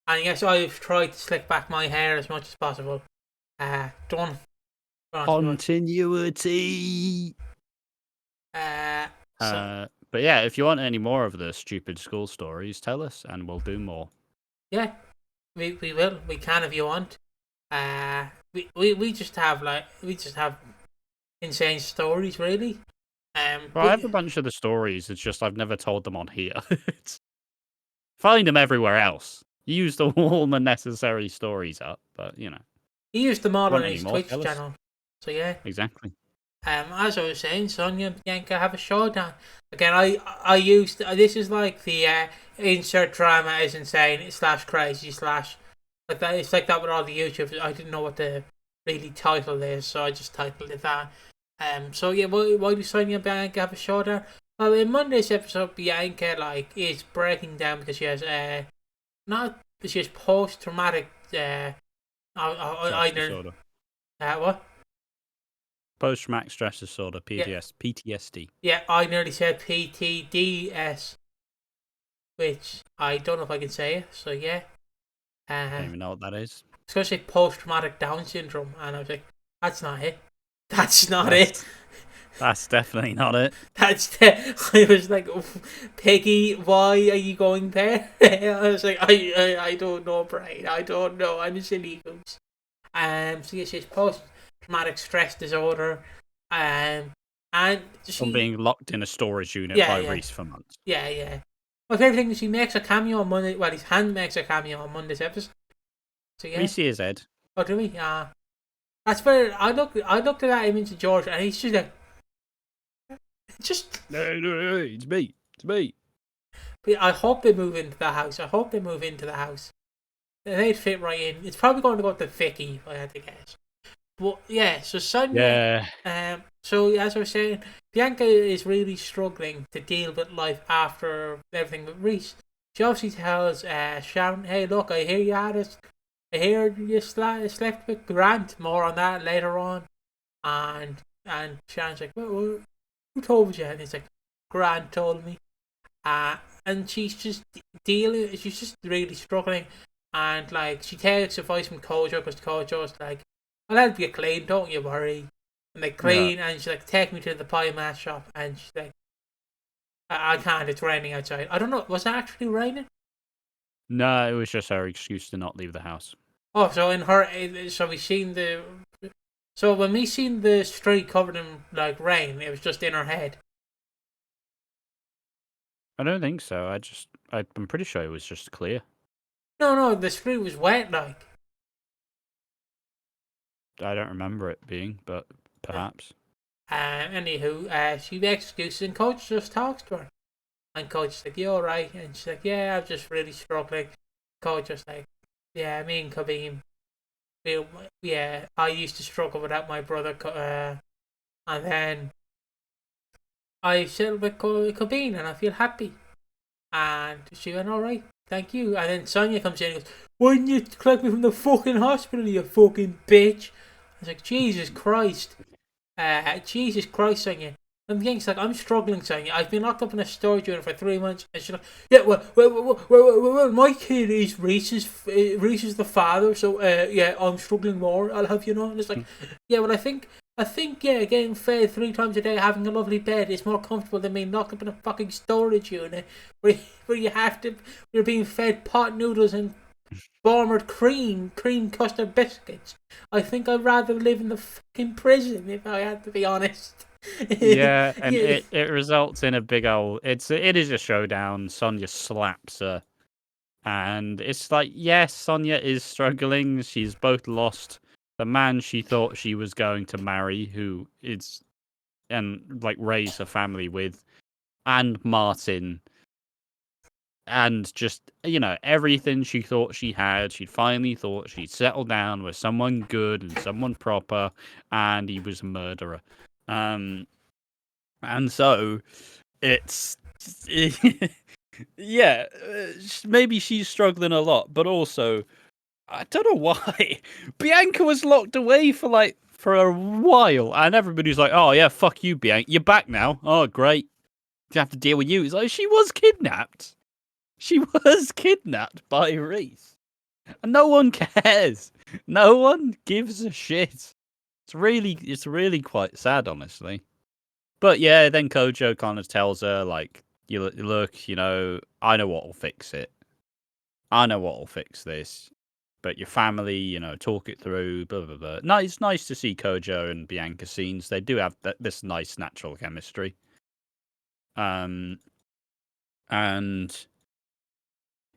And yes, I've tried to slick back my hair as much as possible. Done. Continuity. But yeah, if you want any more of the stupid school stories, tell us and we'll do more. Yeah, we will. We can if you want. We just have insane stories, really. Well, I have a bunch of the stories. It's just I've never told them on here. Find them everywhere else. You used all the necessary stories up, but he used them all on want his any more, Twitch tell us. channel. So yeah. Exactly. As I was saying, Sonia and Bianca have a showdown. Again, I used this is like the insert drama is insane / crazy / like that. It's like that with all the YouTubers. I didn't know what the really title is, so I just titled it that. So yeah, why do Sonia and Bianca have a showdown? Well, in Monday's episode, Bianca is breaking down because she has post traumatic disorder. What? Post-traumatic stress disorder, PTSD. Yeah, I nearly said PTDS, which I don't know if I can say it, so yeah. I don't even know what that is. It's going to say post-traumatic Down syndrome, and I was like, that's not it. That's not it. That's definitely not it. I was like, oh, Piggy, why are you going there? I was like, I don't know, Brian. I don't know. I'm a silly goose. So yes, it's post-traumatic stress disorder. And from being locked in a storage unit by Reese for months. Yeah. My favourite thing is she makes a cameo on Monday. Well, his hand makes a cameo on Monday's episode. So yeah. We see his head. Oh, do we? Yeah. That's where I looked at that image of George, and he's just like, no, it's me. But I hope they move into the house. They'd fit right in. It's probably going to go to Vicky, if I had to guess. But yeah, so Sonia. Yeah. So as I was saying, Bianca is really struggling to deal with life after everything with Reese. She obviously tells Sharon, "Hey, look, I hear you slept with Grant." More on that later on. And Sharon's like, "Well, who told you?" And he's like, "Grant told me." And she's just she's just really struggling. And she takes advice from Kojo, because Kojo's like, "I'll help you clean, don't you worry." And they clean, and she's like, "Take me to the pie mash shop." And she's like, I can't, it's raining outside. I don't know, was it actually raining? No, it was just her excuse to not leave the house. Oh, so when we seen the street covered in rain, it was just in her head. I don't think so. I'm pretty sure it was just clear. No, the street was wet, I don't remember it being, but perhaps. Anywho, she makes excuses, and Coach just talks to her. And Coach is like, "You alright?" And she's like, "Yeah, I'm just really struggling." Coach just like, "Yeah, me and Kabim, I used to struggle without my brother, and then I settled with Kabim, and I feel happy." And she went, "Alright, thank you." And then Sonia comes in and goes, "Why didn't you collect me from the fucking hospital, you fucking bitch?" I was like, Jesus Christ, Sonia. And the thing's like, "I'm struggling, Sonia. I've been locked up in a storage unit for 3 months." And she's like, "Yeah, well, my kid is Reese's the father, so yeah, I'm struggling more, I'll have you know." And it's like, yeah, well, I think yeah, getting fed 3 times a day, having a lovely bed is more comfortable than being locked up in a fucking storage unit where you're being fed pot noodles and Bormered cream custard biscuits. I think I'd rather live in the fucking prison, if I had to be honest. Yeah, and it results in a big old. It is a showdown. Sonia slaps her, and it's like, yes, Sonia is struggling. She's both lost the man she thought she was going to marry, who is and raise a family with, and Martin. And just, everything she thought she had, she'd finally thought she'd settled down with someone good and someone proper, and he was a murderer. And so, it's... yeah, maybe she's struggling a lot, but also, I don't know why. Bianca was locked away for a while, and everybody's like, "Oh, yeah, fuck you, Bianca. You're back now. Oh, great. You have to deal with you." It's like, she was kidnapped. She was kidnapped by Reese. And no one cares. No one gives a shit. It's really quite sad, honestly. But yeah, then Kojo kind of tells her, "You look, I know what will fix it. I know what will fix this. but your family, talk it through, blah, blah, blah. No, it's nice to see Kojo and Bianca scenes. They do have this nice natural chemistry. And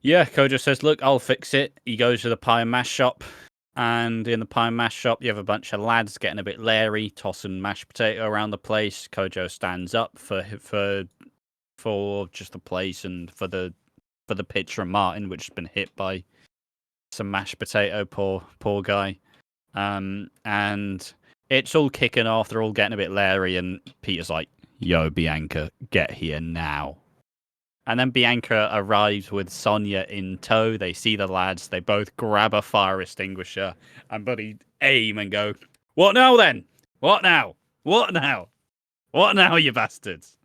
yeah, Kojo says, look, I'll fix it. He goes to the pie and mash shop. And in the pie and mash shop, you have a bunch of lads getting a bit leery, tossing mashed potato around the place. Kojo stands up for just the place and for the pitcher and Martin, which has been hit by some mashed potato. Poor guy. And it's all kicking off. They're all getting a bit leery, and Peter's like, "Yo, Bianca, get here now." And then Bianca arrives with Sonia in tow. They see the lads. They both grab a fire extinguisher and buddy aim and go, "What now then? What now? What now? What now, you bastards?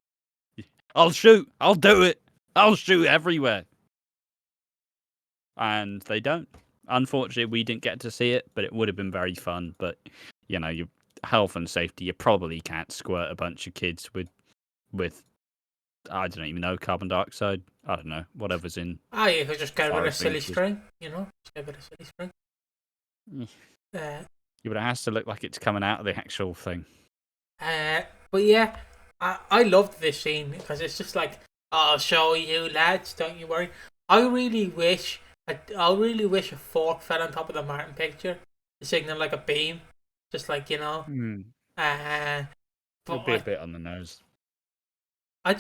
I'll shoot. I'll do it. I'll shoot everywhere." And they don't. Unfortunately, we didn't get to see it, but it would have been very fun. But, your health and safety, you probably can't squirt a bunch of kids with I don't even know, carbon dioxide. I don't know, whatever's in. You could just get a bit of silly string, Just get a bit of silly string. Yeah, but it has to look like it's coming out of the actual thing. But yeah, I loved this scene because it's just like, I'll show you, lads, don't you worry. I really wish a fork fell on top of the Martin picture to signal like a beam. Just like, It'll be a bit on the nose. Now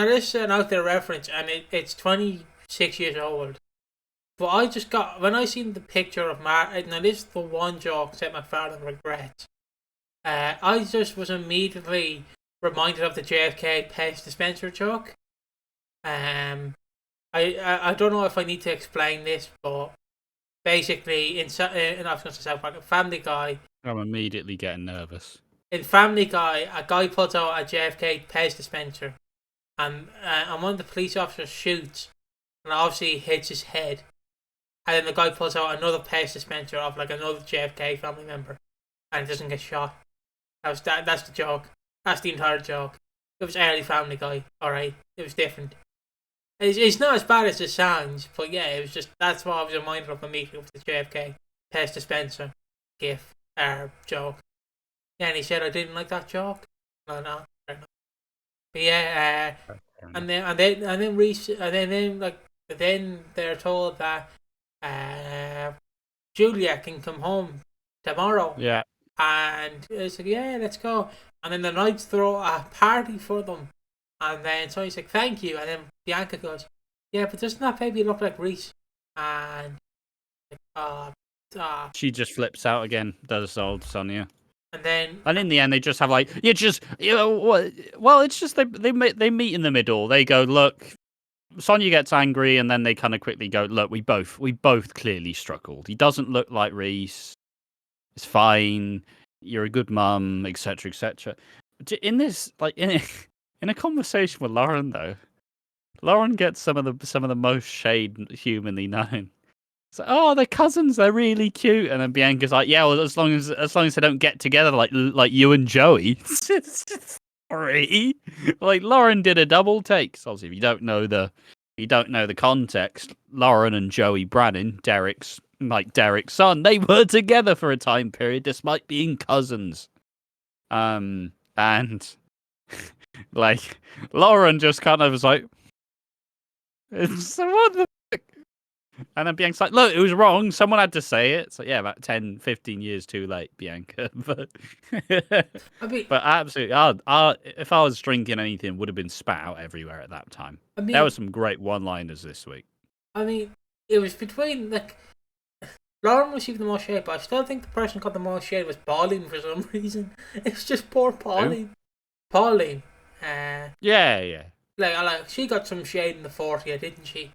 this is an out there reference, and it's 26 years old. But I just got, when I seen the picture of Martin, now this is the one joke that my father regrets. I just was immediately reminded of the JFK pest dispenser joke. I don't know if I need to explain this, but basically in South Park, Family Guy. I'm immediately getting nervous. In Family Guy, a guy puts out a JFK pest dispenser, and one of the police officers shoots, and obviously hits his head. And then the guy pulls out another pest dispenser of like another JFK family member, and doesn't get shot. That's the joke. That's the entire joke. It was early Family Guy. Alright, it was different. It's not as bad as it sounds, but yeah, it was just, that's what I was reminded of immediately with the JFK pest dispenser gif joke. Yeah, and he said I didn't like that joke. No, fair enough. But yeah, and then they're told that Julia can come home tomorrow. Yeah. And it's like, yeah, let's go. And then the Knights throw a party for them. And then Sonya's like, thank you. And then Bianca goes, yeah, but doesn't that baby look like Reese? And she just flips out again, does old Sonia. And in the end, they just have well, it's just they meet in the middle. They go, look, Sonia gets angry, and then they kind of quickly go, look, we both clearly struggled. He doesn't look like Reese. It's fine. You're a good mum, etc., etc. In this, in a conversation with Lauren, though, Lauren gets some of the most shade humanly known. It's like, oh, they're cousins. They're really cute. And then Bianca's like, yeah, well, as long as they don't get together like you and Joey. Sorry, Lauren did a double take. So obviously, if you don't know the context, Lauren and Joey Brannon, Derek's son, they were together for a time period despite being cousins. And Lauren just kind of was like, so what the fuck? And then Bianca's like, look, it was wrong. Someone had to say it. So yeah, about 10, 15 years too late, Bianca. But absolutely, if I was drinking anything, it would have been spat out everywhere at that time. There were some great one-liners this week. It was between, Lauren received the most shade, but I still think the person who got the most shade was Pauline for some reason. It's just poor Pauline. Who? Pauline. Yeah. She got some shade in the 40th, didn't she?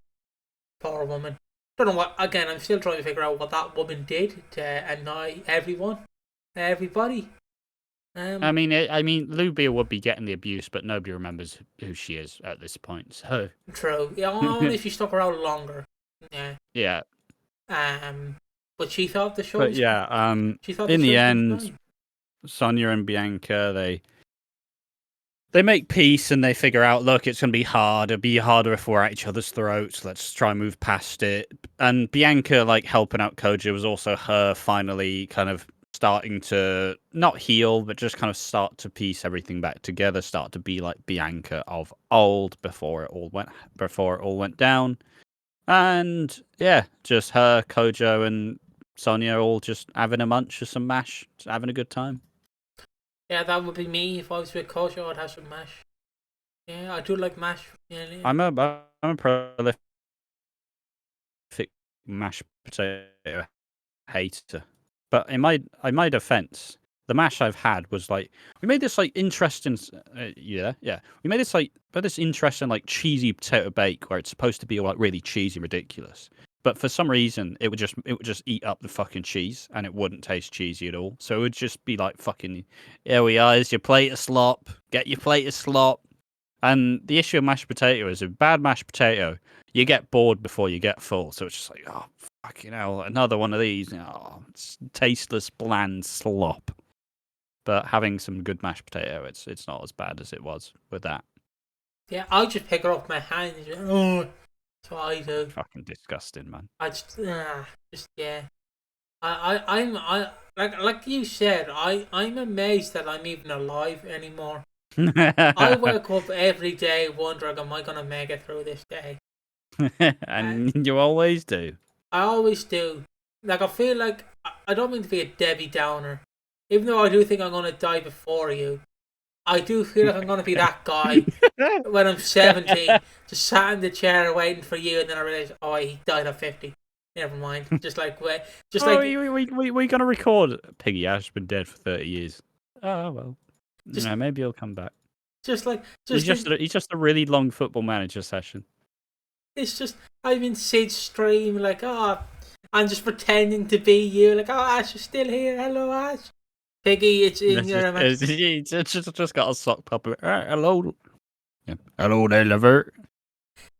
Poor woman. Don't know what. Again, I'm still trying to figure out what that woman did to annoy everybody. Lubia would be getting the abuse, but nobody remembers who she is at this point. So true. Yeah, only if she stuck around longer. Yeah. Yeah. But she thought the show. But yeah. In the end, Sonia and Bianca, they they make peace and they figure out, look, it's going to be hard. It'll be harder if we're at each other's throats. Let's try and move past it. And Bianca, like, helping out Koja was also her finally kind of starting to not heal, but just kind of start to piece everything back together, start to be like Bianca of old before it all went down. And yeah, just her, Kojo, and Sonia all just having a munch of some mash, just having a good time. Yeah, that would be me if I was with Kosher. I'd have some mash. Yeah, I do like mash. Yeah. I'm a prolific mashed potato hater, but in my defense, the mash I've had was like, we made this like interesting, we made this like this interesting like cheesy potato bake where it's supposed to be like really cheesy, ridiculous. But for some reason, it would just eat up the fucking cheese, and it wouldn't taste cheesy at all. So it would just be like fucking, here we are, here's your plate of slop. Get your plate of slop. And the issue of mashed potato is, a bad mashed potato, you get bored before you get full. So it's just like, oh fucking hell, another one of these. Oh, it's tasteless, bland slop. But having some good mashed potato, it's not as bad as it was with that. Yeah, I just pick her up my hand. Oh, that's what I do. Fucking disgusting, man. I just yeah. I'm like you said. I'm amazed that I'm even alive anymore. I wake up every day wondering, am I gonna make it through this day? And you always do. I always do. Like, I feel like I don't mean to be a Debbie Downer, even though I do think I'm gonna die before you. I do feel like I'm gonna be that guy when I'm 70, just sat in the chair waiting for you, and then I realize, oh, he died at 50. Never mind. Just like wait, just like we gonna record Piggy Ash's been dead for 30 years. Oh well. Just, maybe he'll come back. He's just a really long football manager session. It's just, I'm in Sid's stream, like, oh, I'm just pretending to be you, like, oh, Ash is still here, hello, Ash. Piggy, it's in your He's just got a sock puppet. Hello. Yeah. Hello there, lover.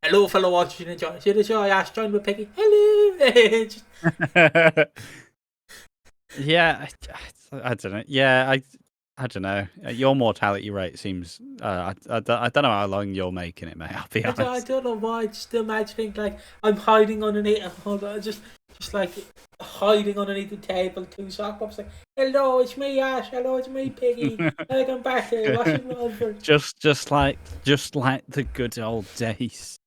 Hello, fellow watchers, enjoy Ash, join with Piggy. Hello. Yeah, I don't know. Yeah, I don't know. Your mortality rate seems. I don't know how long you're making it, mate. I'll be honest. I don't know why. Just imagining like I'm hiding underneath. Hold on, just like hiding underneath the table. 2 sock puppets. Like, hello, it's me, Ash. Hello, it's me, Piggy. Welcome back to Watching Walford. Just like the good old days.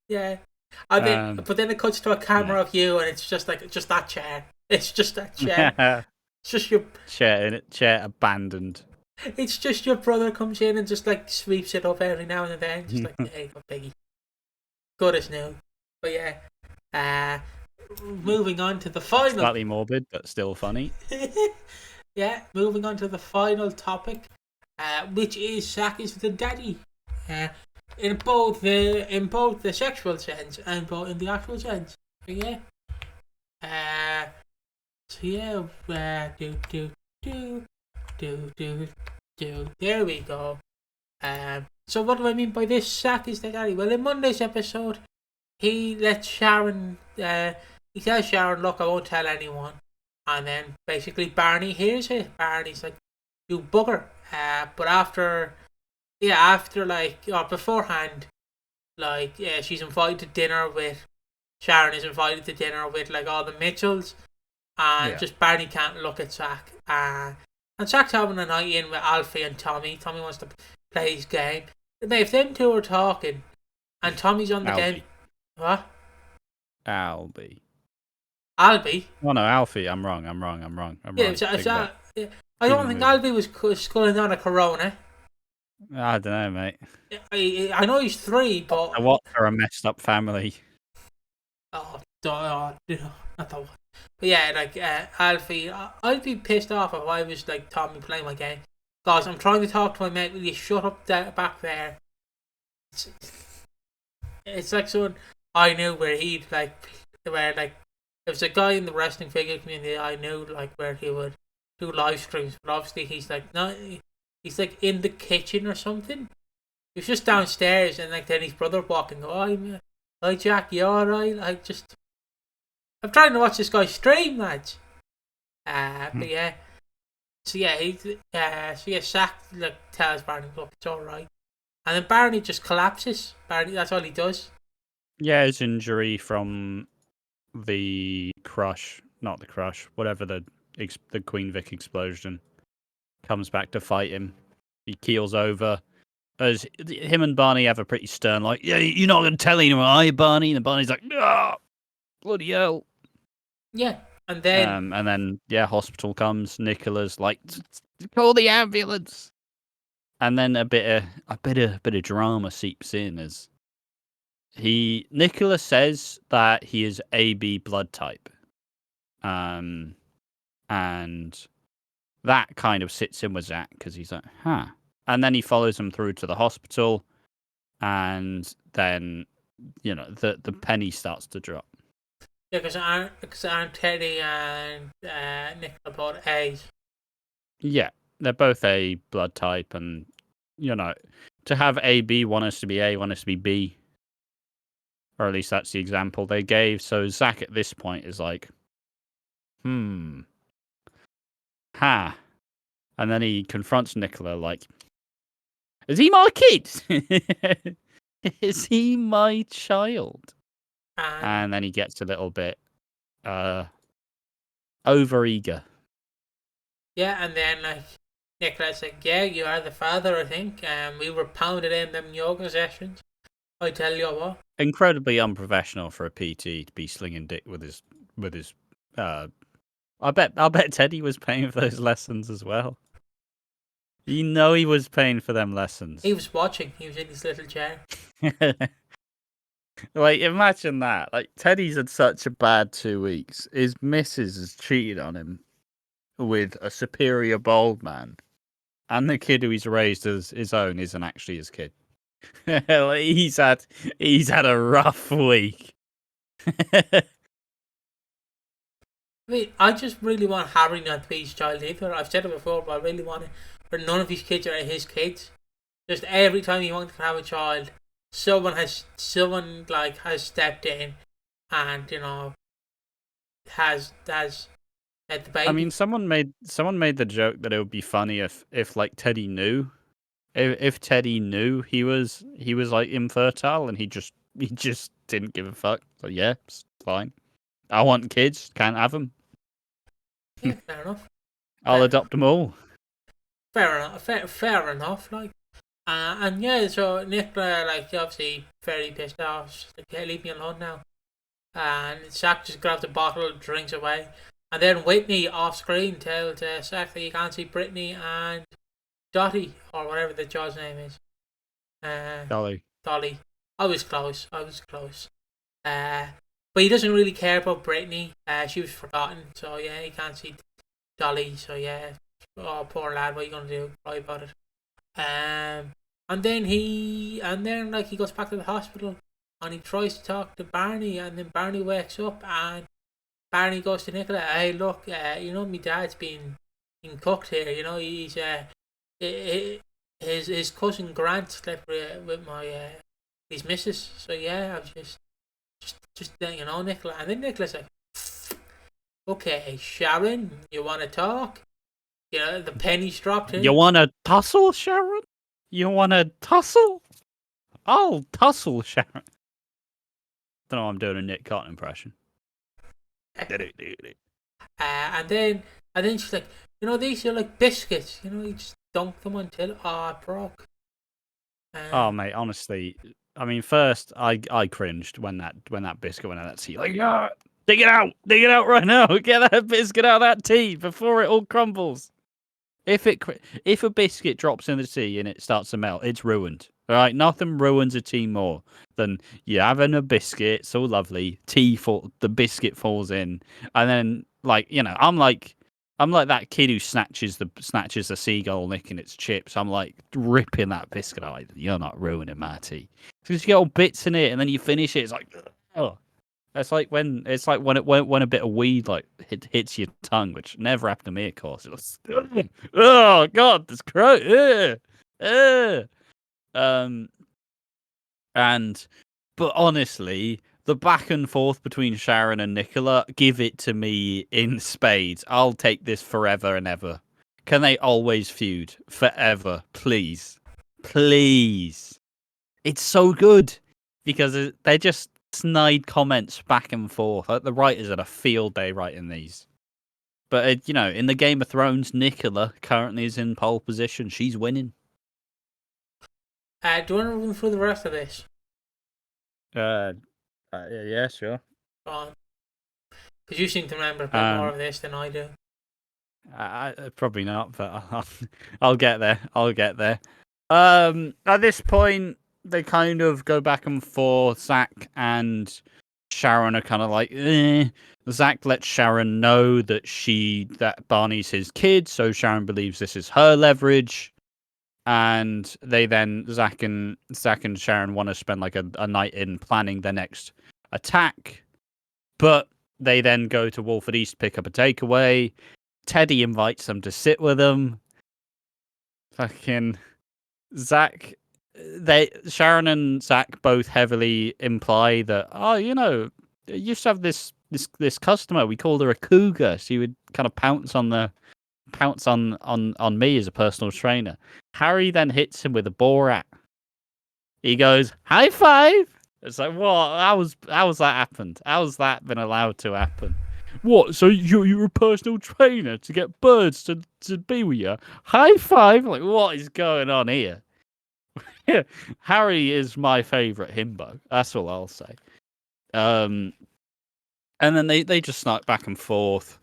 Yeah. I mean, but then it cuts to a camera of you, and it's just that chair. It's just that chair. It's just your chair abandoned. It's just your brother comes in and just like sweeps it up every now and then, just like, hey, Piggy. Good as new. But yeah, moving on to the final. Slightly morbid, but still funny. Yeah, moving on to the final topic, which is Zack is the daddy. In both the sexual sense and both in the actual sense. But yeah. So yeah, there we go. So what do I mean by this? Zack is the daddy. Well, in Monday's episode, he lets Sharon. He tells Sharon, "Look, I won't tell anyone." And then basically Barney hears it. Barney's like, "You bugger." But after beforehand, she's invited to dinner with. Sharon is invited to dinner with like all the Mitchells. And just Barney can't look at Zack. And Zack's having a night in with Alfie and Tommy. Tommy wants to play his game. Now, if them two are talking, and Tommy's on the game... What? Albie? Oh no, Alfie. I'm wrong. Yeah, I don't think Albie was sculling on a Corona. I don't know, mate. I know he's 3, but... What for a messed up family? Oh, not that one. But yeah, like Alfie, I'd be pissed off if I was like Tommy playing my game. Guys, I'm trying to talk to my mate. Will you shut up back there? It's like someone I knew where there was a guy in the wrestling figure community I knew like where he would do live streams, but obviously he's like in the kitchen or something. He was just downstairs, and like then his brother walking. Oh, hi Jack, you alright? I'm trying to watch this guy stream, lads. But yeah. Zack like tells Barney, look, it's all right, and then Barney just collapses. Barney, that's all he does. Yeah, his injury from the crush, not the crush, whatever the Queen Vic explosion, comes back to fight him. He keels over. As him and Barney have a pretty stern, like, yeah, you're not going to tell anyone, are you, Barney? And Barney's like, ah, bloody hell. Yeah, and then hospital comes. Nicola's like, call the ambulance. And then a bit of drama seeps in as Nicola says that he is AB blood type, and that kind of sits in with Zack because he's like, huh. And then he follows him through to the hospital, and then the penny starts to drop. Yeah, because aren't Teddy and Nicola both A? Yeah, they're both A blood type, and to have AB, one has to be A, one has to be B. Or at least that's the example they gave. So Zack at this point is like, And then he confronts Nicola like, is he my kid? Is he my child? And then he gets a little bit overeager. Yeah, and then like Nicola's like, yeah, you are the father, I think. We were pounded in them yoga sessions. I tell you what. Incredibly unprofessional for a PT to be slinging dick with his. I bet Teddy was paying for those lessons as well. He was paying for them lessons. He was watching. He was in his little chair. Like, imagine that. Like, Teddy's had such a bad 2 weeks. His missus has cheated on him with a superior bald man, and the kid who he's raised as his own isn't actually his kid. Like, he's had a rough week. I mean, I just really want Harry not to be his child either. I've said it before, but I really want it. But none of his kids are his kids. Just every time he wants to have a child, someone has stepped in, and has had the baby. I mean, someone made the joke that it would be funny if like Teddy knew, if Teddy knew he was like infertile and he just didn't give a fuck. So yeah, it's fine. I want kids, can't have them. Yeah, fair enough. I'll adopt them all. Fair enough. Fair enough. Like, and yeah, so Nicola, like, obviously very pissed off. She's like, yeah, leave me alone now. And Zack just grabs a bottle, drinks away, and then Whitney off screen tells Zack that you can't see Brittany and Dottie or whatever the child's name is. Dolly. I was close. But he doesn't really care about Brittany. She was forgotten, so yeah, he can't see Dolly. So yeah, oh poor lad, what are you gonna do? Cry about it. And then he goes back to the hospital and he tries to talk to Barney, and then Barney wakes up and Barney goes to Nicola. Hey, look, my dad's been cooked here. He's his cousin Grant slept with my his missus. So yeah, I was just letting you know, Nicola. And then Nicola's like, okay, Sharon, you want to talk? The penny's dropped in. You want to tussle, Sharon? You want to tussle? I'll tussle, Sharon. Don't know, I'm doing a Nick Cotton impression. And then she's like, these are like biscuits. You just dunk them until it broke. Oh mate, honestly, I mean, first I cringed when that biscuit went out of that tea. Like, yeah, dig it out right now. Get that biscuit out of that tea before it all crumbles. If a biscuit drops in the tea and it starts to melt, it's ruined. All right, nothing ruins a tea more than you having a biscuit, so lovely, the biscuit falls in, and then I'm like that kid who snatches the seagull licking its chips. I'm like ripping that biscuit out. You're not ruining my tea. Because you get all bits in it, and then you finish it. It's like, oh, it's like when a bit of weed like hits your tongue, which never happened to me, of course. It was, oh god, that's gross. But honestly, the back and forth between Sharon and Nicola, give it to me in spades. I'll take this forever and ever. Can they always feud forever, please? Please. It's so good because they just snide comments back and forth. Like the writers had a field day writing these. But in the Game of Thrones, Nicola currently is in pole position. She's winning. Do you want to run through the rest of this? Yeah, sure. Because you seem to remember a bit more of this than I do. Probably not, but I'll get there. At this point, they kind of go back and forth. Zack and Sharon are kind of like, Zack lets Sharon know that Barney's his kid, so Sharon believes this is her leverage. And Zack and Sharon want to spend like a night in planning their next attack. But they then go to Walford East to pick up a takeaway. Teddy invites them to sit with him. Fucking Zack. Sharon and Zack both heavily imply that, I used to have this customer. We called her a cougar. She would kind of pounce on me as a personal trainer. Harry then hits him with a Borat. He goes, "High five!" It's like, what? How's that happened? How's that been allowed to happen? What? So you're a personal trainer to get birds to be with you? High five! Like, what is going on here? Harry is my favourite himbo. That's all I'll say. And then they just snark back and forth.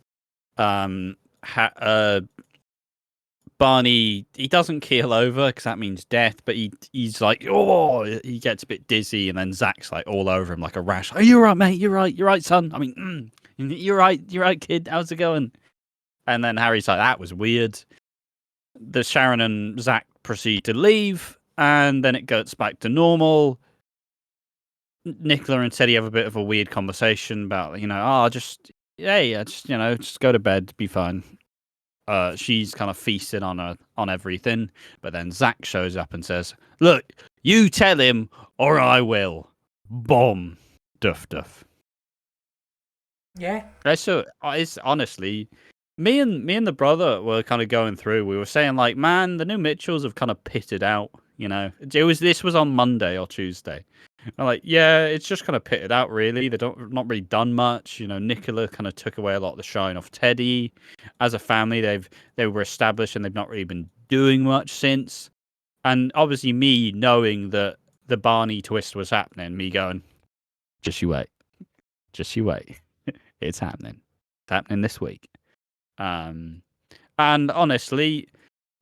Barney, he doesn't keel over because that means death, but he's like, he gets a bit dizzy, and then Zack's like all over him like a rash. Are you right, mate? You're right, son. I mean, you're right, kid. How's it going? And then Harry's like, that was weird. The Sharon and Zack proceed to leave, and then it goes back to normal. Nicola and Teddy have a bit of a weird conversation about, just go to bed, be fine. She's kind of feasting on everything, but then Zack shows up and says, "Look, you tell him, or I will." Bomb, duff. Yeah. So it's honestly, me and the brother were kind of going through. We were saying like, man, the new Mitchells have kind of pitted out. This was on Monday or Tuesday. I'm like, yeah, it's just kind of pitted out, really. They not really done much. Nicola kind of took away a lot of the shine off Teddy. As a family, they were established and they've not really been doing much since. And obviously, me knowing that the Barney twist was happening, me going, just you wait, it's happening. It's happening this week. And honestly,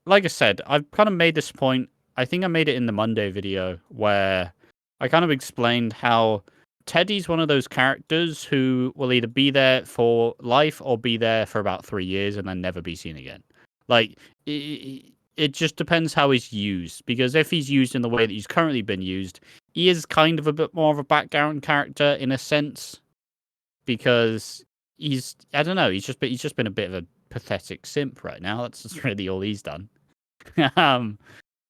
like I said, I've kind of made this point. I think I made it in the Monday video where I kind of explained how Teddy's one of those characters who will either be there for life or be there for about 3 years and then never be seen again. Like, it just depends how he's used. Because if he's used in the way that he's currently been used, he is kind of a bit more of a background character in a sense. Because he's just been a bit of a pathetic simp right now. That's just really all he's done.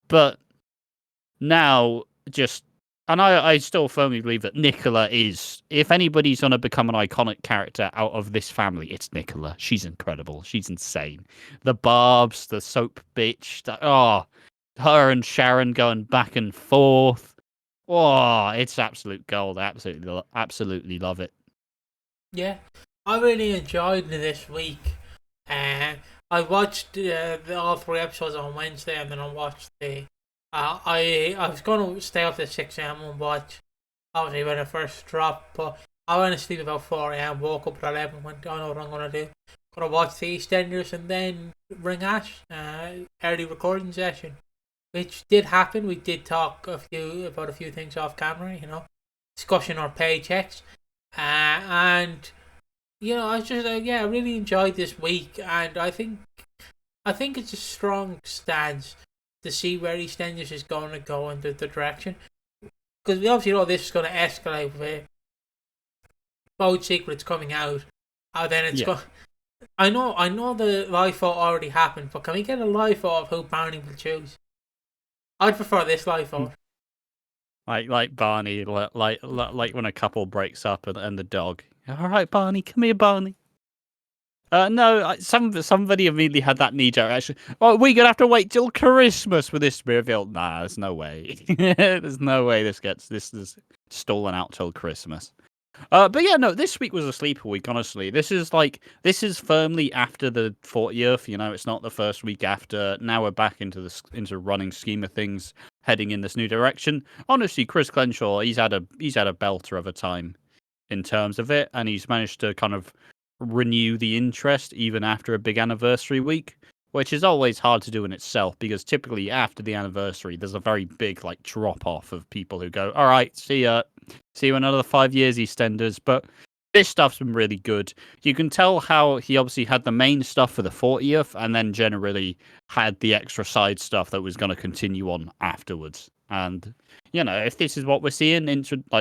But now, and I still firmly believe that Nicola is, if anybody's going to become an iconic character out of this family, it's Nicola. She's incredible. She's insane. The barbs, the soap bitch, her and Sharon going back and forth. Oh, it's absolute gold. Absolutely love it. Yeah, I really enjoyed this week. I watched all 3 episodes on Wednesday, and then I watched the. I was going to stay up to 6 a.m. and watch, obviously, when it first dropped, but I went to sleep about 4 a.m., woke up at 11, went, I know what I'm going to do. Going to watch the EastEnders and then ring Ash, early recording session, which did happen. We did talk about a few things off camera, discussing our paychecks. And I was just I really enjoyed this week, and I think it's a strong stance to see where EastEnders is going to go in the direction, because we obviously know this is going to escalate with both secrets coming out. And then it's going. I know the live vote already happened, but can we get a live vote of who Barney will choose? I'd prefer this live vote. Like Barney, like when a couple breaks up and the dog. All right, Barney, come here, Barney. No, somebody immediately had that knee-jerk reaction. Oh, we're gonna have to wait till Christmas for this to be revealed. Nah, there's no way. There's no way this is stolen out till Christmas. But yeah, no, this week was a sleeper week. Honestly, this is firmly after the 40th. You know, it's not the first week after. Now we're back into running scheme of things, heading in this new direction. Honestly, Chris Crenshaw, he's had a belter of a time in terms of it, and he's managed to kind of renew the interest even after a big anniversary week, which is always hard to do in itself because typically after the anniversary there's a very big like drop off of people who go, all right, see you in another 5 years, EastEnders. But this stuff's been really good. You can tell how he obviously had the main stuff for the 40th and then generally had the extra side stuff that was going to continue on afterwards. And you know, if this is what we're seeing,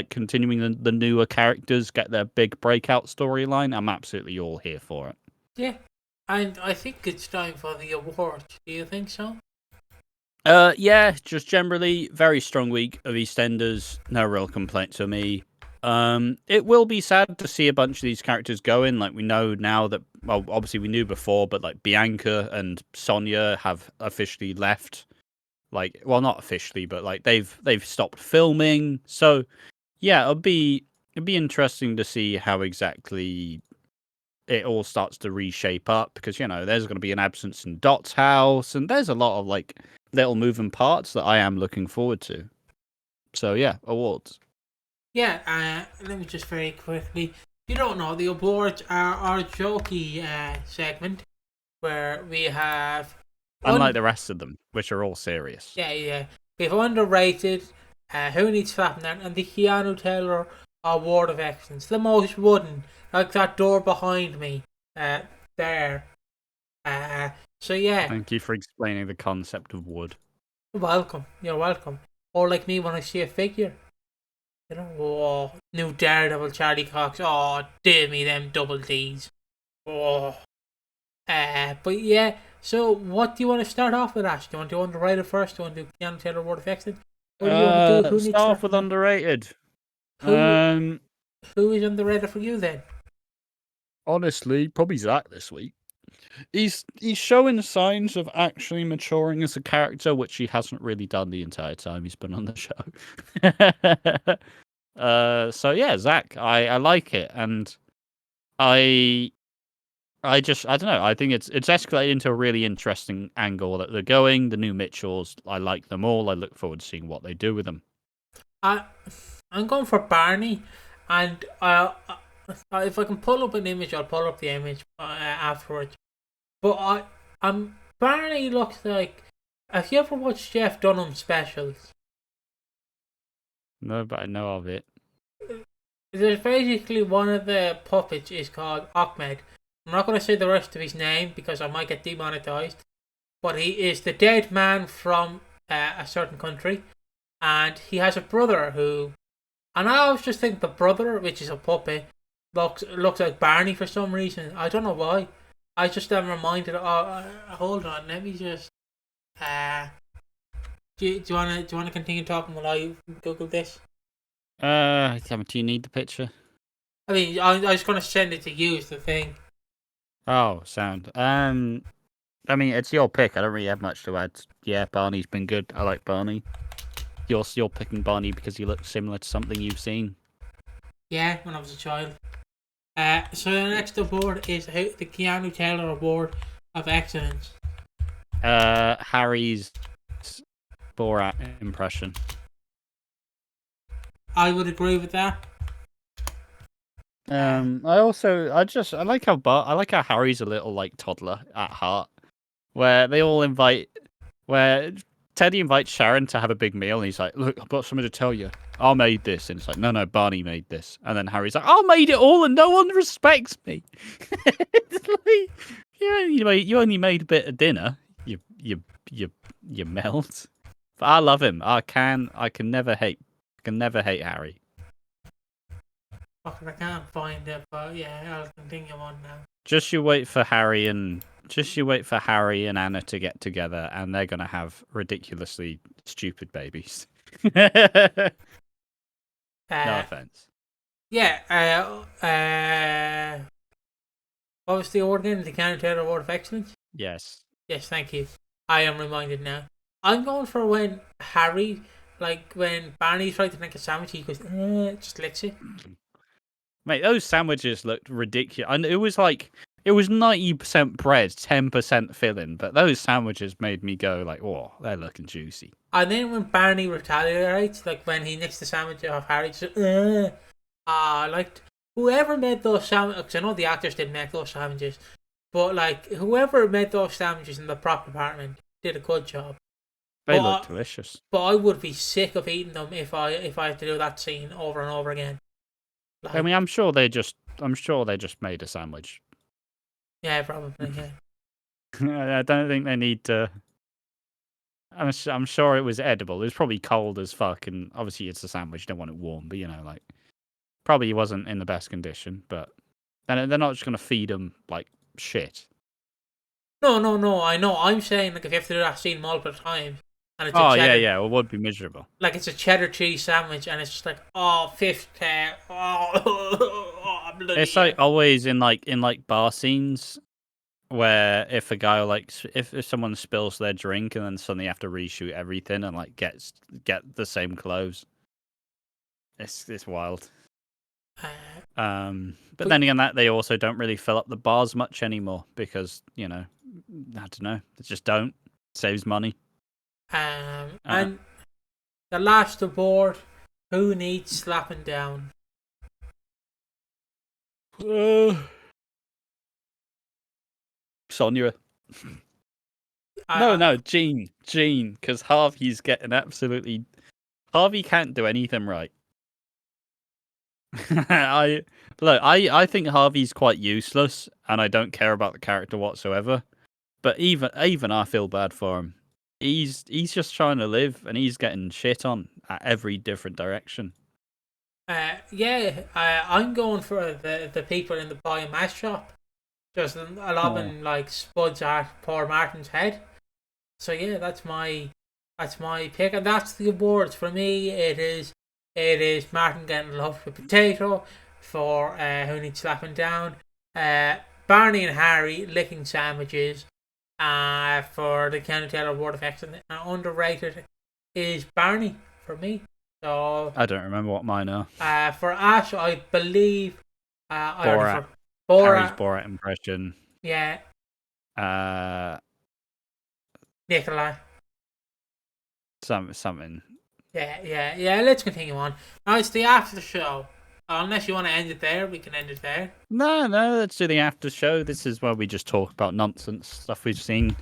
continuing the newer characters get their big breakout storyline, I'm absolutely all here for it. Yeah, and I think it's time for the award. Do you think so? Yeah, just generally very strong week of EastEnders. No real complaints for me. It will be sad to see a bunch of these characters going. Like we know now that, well, obviously we knew before, but like Bianca and Sonia have officially left. Like, well, not officially, but like they've stopped filming. So yeah, it'd be interesting to see how exactly it all starts to reshape up because, you know, there's going to be an absence in Dot's house and there's a lot of like little moving parts that I am looking forward to. So yeah, awards. Yeah, let me just very quickly. You don't know, the awards are our jokey segment where we have. Unlike the rest of them, which are all serious. Yeah. We have underrated, Who Needs Flapping Down, and the Keanu Taylor Award of Excellence. The most wooden, like that door behind me, there. So yeah. Thank you for explaining the concept of wood. You're welcome. Or like me when I see a figure. You know, oh, new Daredevil, Charlie Cox. Oh, dear me, them double D's. Oh. But yeah, so what do you want to start off with, Ash? Do you want to do underrated first? Do you want to do Keanu Taylor Award of Excellence? Or do you want to do who needs start off with underrated. Who is underrated for you then? Honestly, probably Zack this week. He's showing signs of actually maturing as a character, which he hasn't really done the entire time he's been on the show. So yeah, Zack, I like it, and I don't know. I think it's escalated into a really interesting angle that they're going. The new Mitchells, I like them all. I look forward to seeing what they do with them. I'm going for Barney, and if I can pull up an image, I'll pull up the image afterwards. But Barney looks like. Have you ever watched Jeff Dunham specials? No, but I know of it. There's basically one of the puppets is called Ahmed. I'm not going to say the rest of his name because I might get demonetized. But he is the dead man from a certain country, and he has a brother who. And I always just think the brother, which is a puppet, looks like Barney for some reason. I don't know why. I just am reminded. Hold on, let me just. Do you want to continue talking while I Google this? Do you need the picture? I mean, I was going to send it to you. Is the thing. Oh, sound. I mean, it's your pick. I don't really have much to add. Yeah, Barney's been good. I like Barney. You're picking Barney because he looks similar to something you've seen. Yeah, when I was a child. So the next award is the Keanu Taylor Award of Excellence. Harry's Borat impression. I would agree with that. I like how Harry's a little like toddler at heart, where Teddy invites Sharon to have a big meal, and he's like, "Look, I've got something to tell you. I made this," and it's like, "No, Barney made this," and then Harry's like, "I made it all, and no one respects me." It's like, you only made a bit of dinner. You melt. But I love him. I can never hate Harry. Fucking, I can't find it, but yeah, I'll continue on now. Just you wait for Harry and Anna to get together, and they're gonna have ridiculously stupid babies. No offense. Yeah. What was the award again? The Canada Award of Excellence? Yes. Yes, thank you. I am reminded now. I'm going for when Harry, like when Barney's trying to make a sandwich, he goes, just licks it. Mate, those sandwiches looked ridiculous. And it was 90% bread, 10% filling, but those sandwiches made me go like, oh, they're looking juicy. And then when Barney retaliates, like when he nicks the sandwich off Harry, just, like whoever made those sandwiches, because I know the actors didn't make those sandwiches, but like whoever made those sandwiches in the prop department did a good job. They look delicious. But I would be sick of eating them if I had to do that scene over and over again. Like, I mean, I'm sure they just made a sandwich. Yeah, probably. Yeah. I don't think they need to. I'm sure it was edible. It was probably cold as fuck, and obviously it's a sandwich. You don't want it warm, but probably wasn't in the best condition. But then they're not just gonna feed them like shit. No. I know. I'm saying like if you have to do that scene multiple times, and it's yeah, it would be miserable. Like it's a cheddar cheese sandwich, and it's just like fifth tear. It's like always in bar scenes where if a guy if someone spills their drink and then suddenly have to reshoot everything and get the same clothes. It's wild. But then again, that they also don't really fill up the bars much anymore because I don't know, they just don't. It saves money. And the last award, who needs slapping down? Sonia. No, Jean, because Harvey's getting absolutely. Harvey can't do anything right. I think Harvey's quite useless, and I don't care about the character whatsoever. But even I feel bad for him. He's just trying to live, and he's getting shit on at every different direction. I'm going for the people in the boy and mash shop. Just lobbing like spuds at poor Martin's head. So yeah, that's my pick, and that's the awards for me. It is Martin getting loved with potato for who needs slapping down. Barney and Harry licking sandwiches. For the Canada Award of Excellence, and underrated is Barney for me. So I don't remember what mine are. For Ash, I believe Borat. Harry's Borat impression. Yeah. Nicola. Something. Yeah. Let's continue on. Now it's the after show. Unless you want to end it there, we can end it there. No, let's do the after show. This is where we just talk about nonsense stuff we've seen,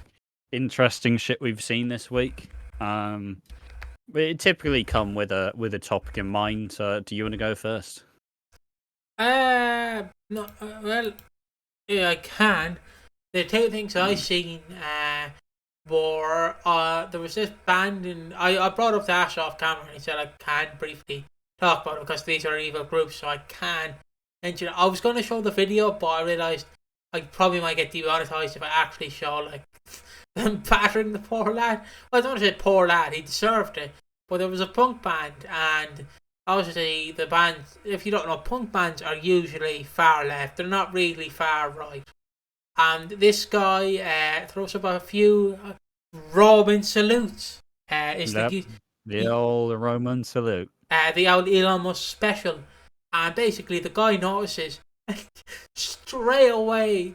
interesting shit we've seen this week. We typically come with a topic in mind. So, do you want to go first? No. Well, yeah, I can. The two things I seen were there was this band in. I brought up the Ash off camera and he said I can briefly talk about it because these are evil groups, so I can mention it. I was going to show the video, but I realised I probably might get demonetised if I actually show like them battering the poor lad. Well, I don't want to say poor lad, he deserved it. But there was a punk band, and obviously the band, if you don't know, punk bands are usually far left. They're not really far right. And this guy throws up a few Roman salutes. The old Roman salute. The old Elon Musk special. And basically the guy notices straight away,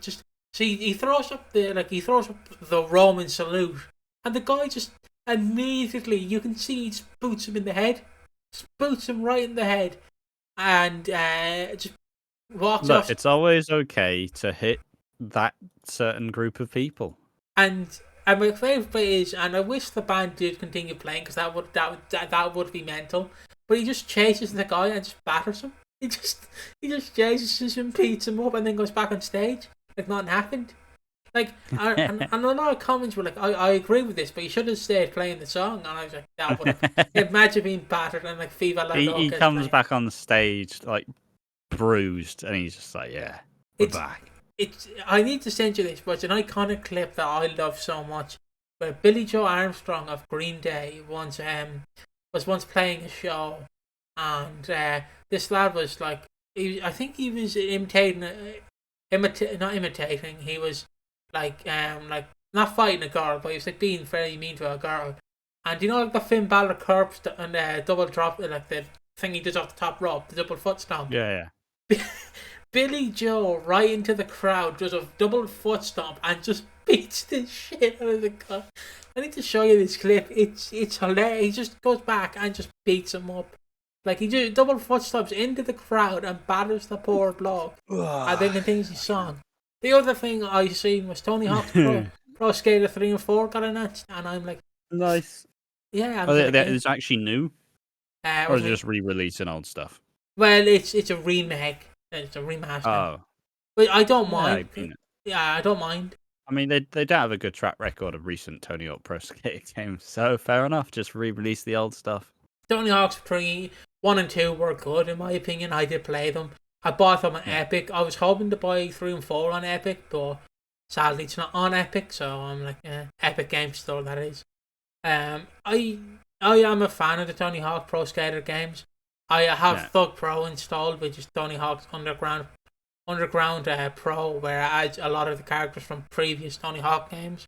he throws up the Roman salute, and the guy just immediately, you can see, he just boots him in the head. Just boots him right in the head. And just walks off. It's always okay to hit that certain group of people. And my favourite bit is, and I wish the band did continue playing because that would be mental. But he just chases the guy and just batters him. He just chases him, beats him up, and then goes back on stage like nothing happened. Like, and a lot of comments were like, I agree with this, but you should have stayed playing the song. And I was like, that would have. Imagine being battered and like Viva La He comes back on stage like bruised, and he's just like, yeah, we're back. I need to send you this, but it's an iconic clip that I love so much. Where Billy Joe Armstrong of Green Day was once playing a show, and this lad was like, I think he was imitating not imitating. He was like not fighting a girl, but he was like being very mean to a girl. And you know, like the Finn Balor curb and double drop, like the thing he does off the top rope, the double foot stomp. Yeah. Billy Joe right into the crowd does a double foot stomp and just beats the shit out of the guy. I need to show you this clip. It's hilarious. He just goes back and just beats him up. Like he just double foot stomps into the crowd and batters the poor bloke. And then continues his song. The other thing I seen was Tony Hawk's Pro Skater 3 and 4 got announced, and I'm like, nice. yeah. It's actually new, or is it just re-releasing old stuff? Well, it's a remake. It's a remaster. Oh, but I don't mind. Yeah, I don't mind. I mean, they don't have a good track record of recent Tony Hawk Pro Skater games, so fair enough. Just re-release the old stuff. Tony Hawk's 3, 1 and 2 were good in my opinion. I did play them. I bought them on Epic. I was hoping to buy 3 and 4 on Epic, but sadly it's not on Epic. So I'm like, Epic Games Store, that is. I am a fan of the Tony Hawk Pro Skater games. I have Thug Pro installed, which is Tony Hawk's Underground Pro, where it adds a lot of the characters from previous Tony Hawk games.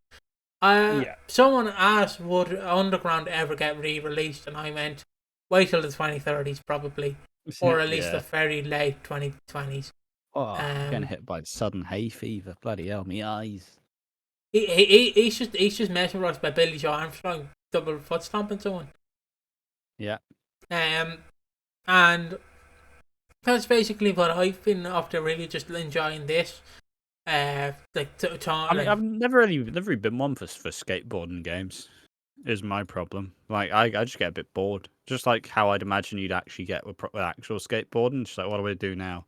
Someone asked, would Underground ever get re-released, and I went, wait till the 2030s probably, or at least the very late 2020s. Oh, getting hit by sudden hay fever, bloody hell, me eyes. He's just mesmerised by Billy Joe Armstrong double foot stomp and so on. Yeah. And that's basically what I've been up to, really just enjoying this. I've never really been one for skateboarding games. Is my problem. Like I just get a bit bored. Just like how I'd imagine you'd actually get with actual skateboarding. Just like, what do I do now?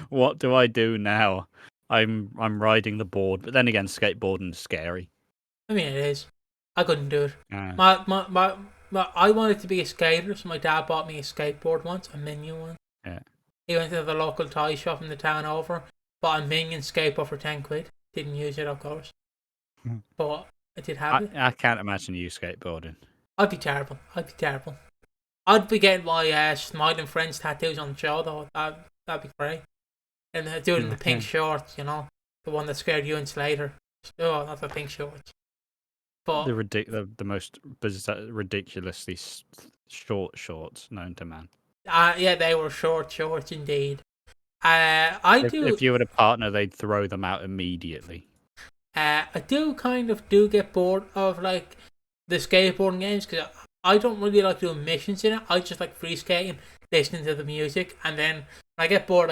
What do I do now? I'm riding the board, but then again, skateboarding is scary. I mean, it is. I couldn't do it. I wanted to be a skater, so my dad bought me a skateboard once, a Minion one. Yeah. He went to the local toy shop in the town over, bought a Minion skateboard for 10 quid. Didn't use it, of course. But I did have it. I can't imagine you skateboarding. I'd be terrible. I'd be getting my Smiling Friends tattoos on the show, though. That'd be great. And do it in the pink shorts, you know? The one that scared you and Slater. Oh, not the pink shorts. But the most ridiculously short shorts known to man. Yeah, they were short shorts indeed. If you had a partner, they'd throw them out immediately. I do get bored of like the skateboarding games, because I don't really like doing missions in it. I just like free skating, listening to the music, and then when I get bored,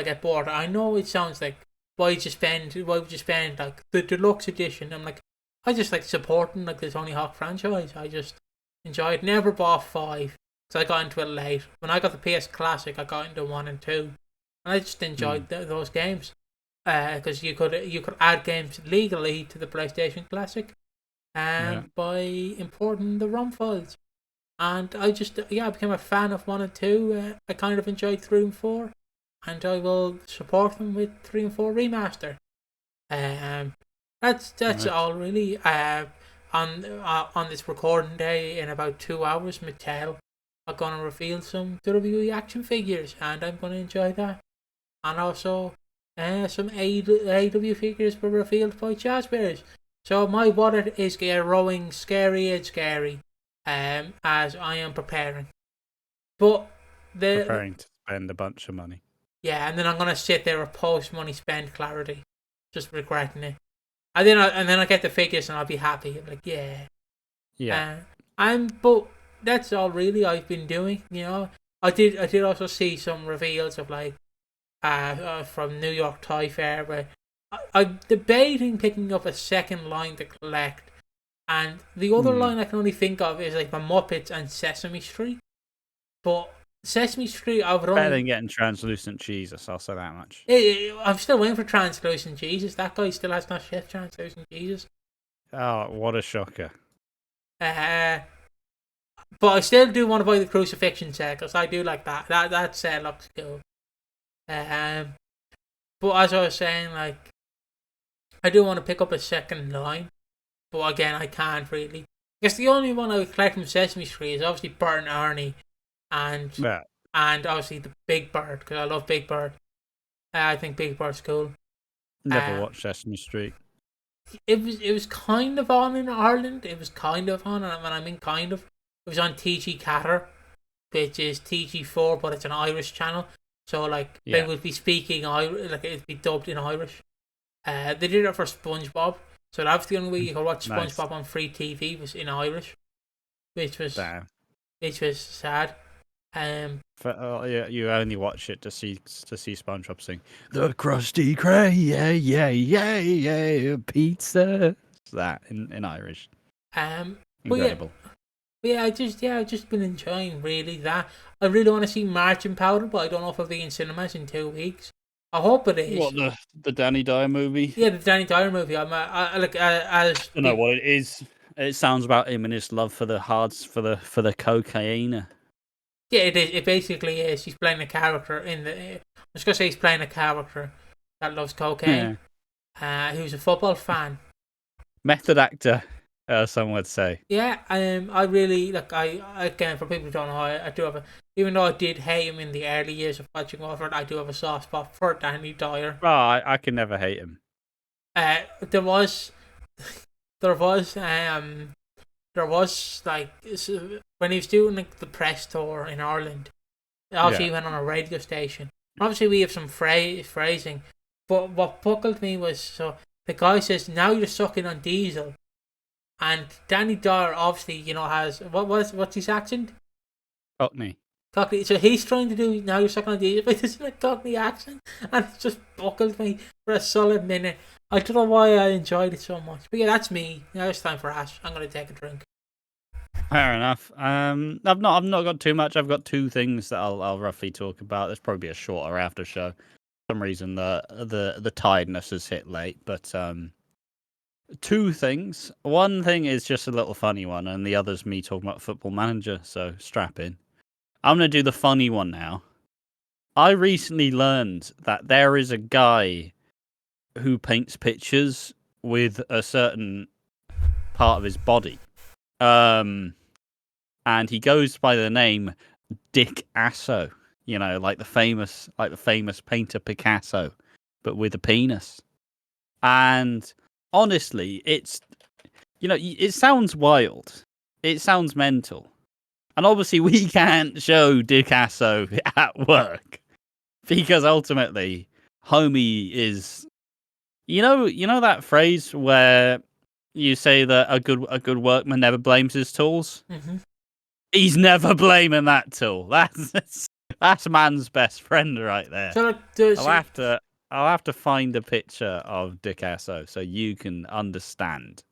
I know it sounds like, why would you spend like the deluxe edition? I'm like, I just like supporting like the Tony Hawk franchise. I just enjoy it. Never bought 5, because I got into it late. When I got the PS Classic, I got into 1 and 2, and I just enjoyed those games. Because you could add games legally to the PlayStation Classic, by importing the ROM files. And I became a fan of 1 and 2. I kind of enjoyed 3 and 4, and I will support them with 3 and 4 remaster. That's all really. On this recording day, in about 2 hours, Mattel are gonna reveal some WWE action figures, and I'm gonna enjoy that. And also, some AEW figures were revealed by Jazzbears. So my wallet is growing scary, as I am preparing. But preparing to spend a bunch of money. Yeah, and then I'm gonna sit there with post money spend clarity, just regretting it. And then I get the figures and I'll be happy. I'm like, yeah. But that's all really I've been doing. You know, I did also see some reveals of like from New York Toy Fair, where I'm debating picking up a second line to collect, and the other line I can only think of is like the Muppets and Sesame Street. But Sesame Street, I would better than getting Translucent Jesus, I'll say that much. I'm still waiting for Translucent Jesus. That guy still has not shipped Translucent Jesus. Oh, what a shocker. But I still do want to buy the Crucifixion set, because I do like that. That set looks cool. But as I was saying, like, I do want to pick up a second line, but again, I can't really. I guess the only one I would collect from Sesame Street is obviously Bert and Ernie, and obviously the Big Bird, because I love Big Bird. I think Big Bird's cool. Never watched Sesame Street. It was kind of on in Ireland. It was kind of on, and when I mean kind of, it was on TG Catter, which is TG4, but it's an Irish channel. So like they would be speaking Irish, like it'd be dubbed in Irish. They did it for SpongeBob, so that was the only way you could watch SpongeBob on free TV was in Irish, which was sad. You only watch it to see SpongeBob sing the Krusty Krab, pizza. That in Irish. Incredible. I've just been enjoying really that. I really want to see Marching Powder, but I don't know if it'll be in cinemas in 2 weeks. I hope it is. What, the Danny Dyer movie? Yeah, the Danny Dyer movie. I don't know what it is. It sounds about him and his love for the for the cocaine. Yeah, it is. It basically is. He's playing a character I was gonna say he's playing a character that loves cocaine. Who's a football fan. Method actor, some would say. Yeah, I really again, for people who don't know, I do have even though I did hate him in the early years of watching Walford, I do have a soft spot for Danny Dyer. Oh, I can never hate him. There was like when he was doing like the press tour in Ireland. Obviously, he went on a radio station. Obviously, we have some phrasing, but what buckled me was so the guy says, "Now you're sucking on diesel," and Danny Dyer obviously has what's his accent? Cockney. Cockney. So he's trying to do "Now you're sucking on diesel," but it's a Cockney accent, and it just buckled me for a solid minute. I don't know why I enjoyed it so much, but yeah, that's me. Now it's time for Ash. I'm gonna take a drink. Fair enough. I've not got too much. I've got 2 things that I'll roughly talk about. There's probably a shorter after show. For some reason the tiredness has hit late, but 2 things. One thing is just a little funny one, and the other's me talking about Football Manager. So strap in. I'm gonna do the funny one now. I recently learned that there is a guy who paints pictures with a certain part of his body. And he goes by the name Dick Asso, like the famous painter Picasso, but with a penis. And honestly, it's it sounds wild, it sounds mental, and obviously we can't show Dick Asso at work because ultimately, homie is, you know that phrase where you say that a good workman never blames his tools. Mm-hmm. He's never blaming that tool. That's man's best friend right there. So I'll have to find a picture of Dick Asso so you can understand.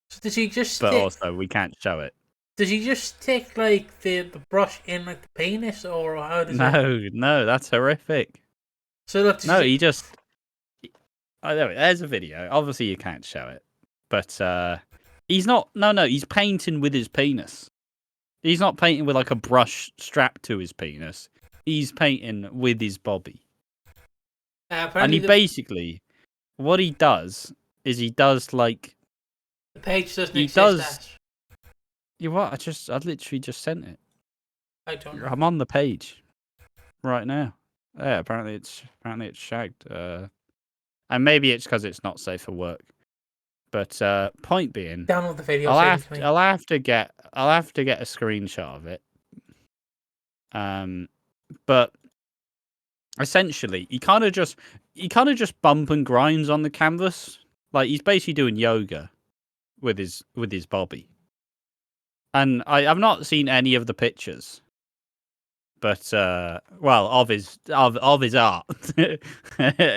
So does he just? But also we can't show it. Does he just stick like the brush in like the penis, or how does it? No, that's horrific. So look, he just. Oh, there's a video. Obviously you can't show it. But he's not. No. He's painting with his penis. He's not painting with like a brush strapped to his penis. He's painting with his bobby. And basically, what he does is he does like. The page doesn't exist. You what? I literally just sent it. I don't know. I'm on the page right now. Yeah, apparently it's shagged. And maybe it's because it's not safe for work. But point being, download the video. I'll have to get a screenshot of it. But essentially, he kind of just bump and grinds on the canvas, like he's basically doing yoga with his bobby. And I've not seen any of the pictures, but of his art.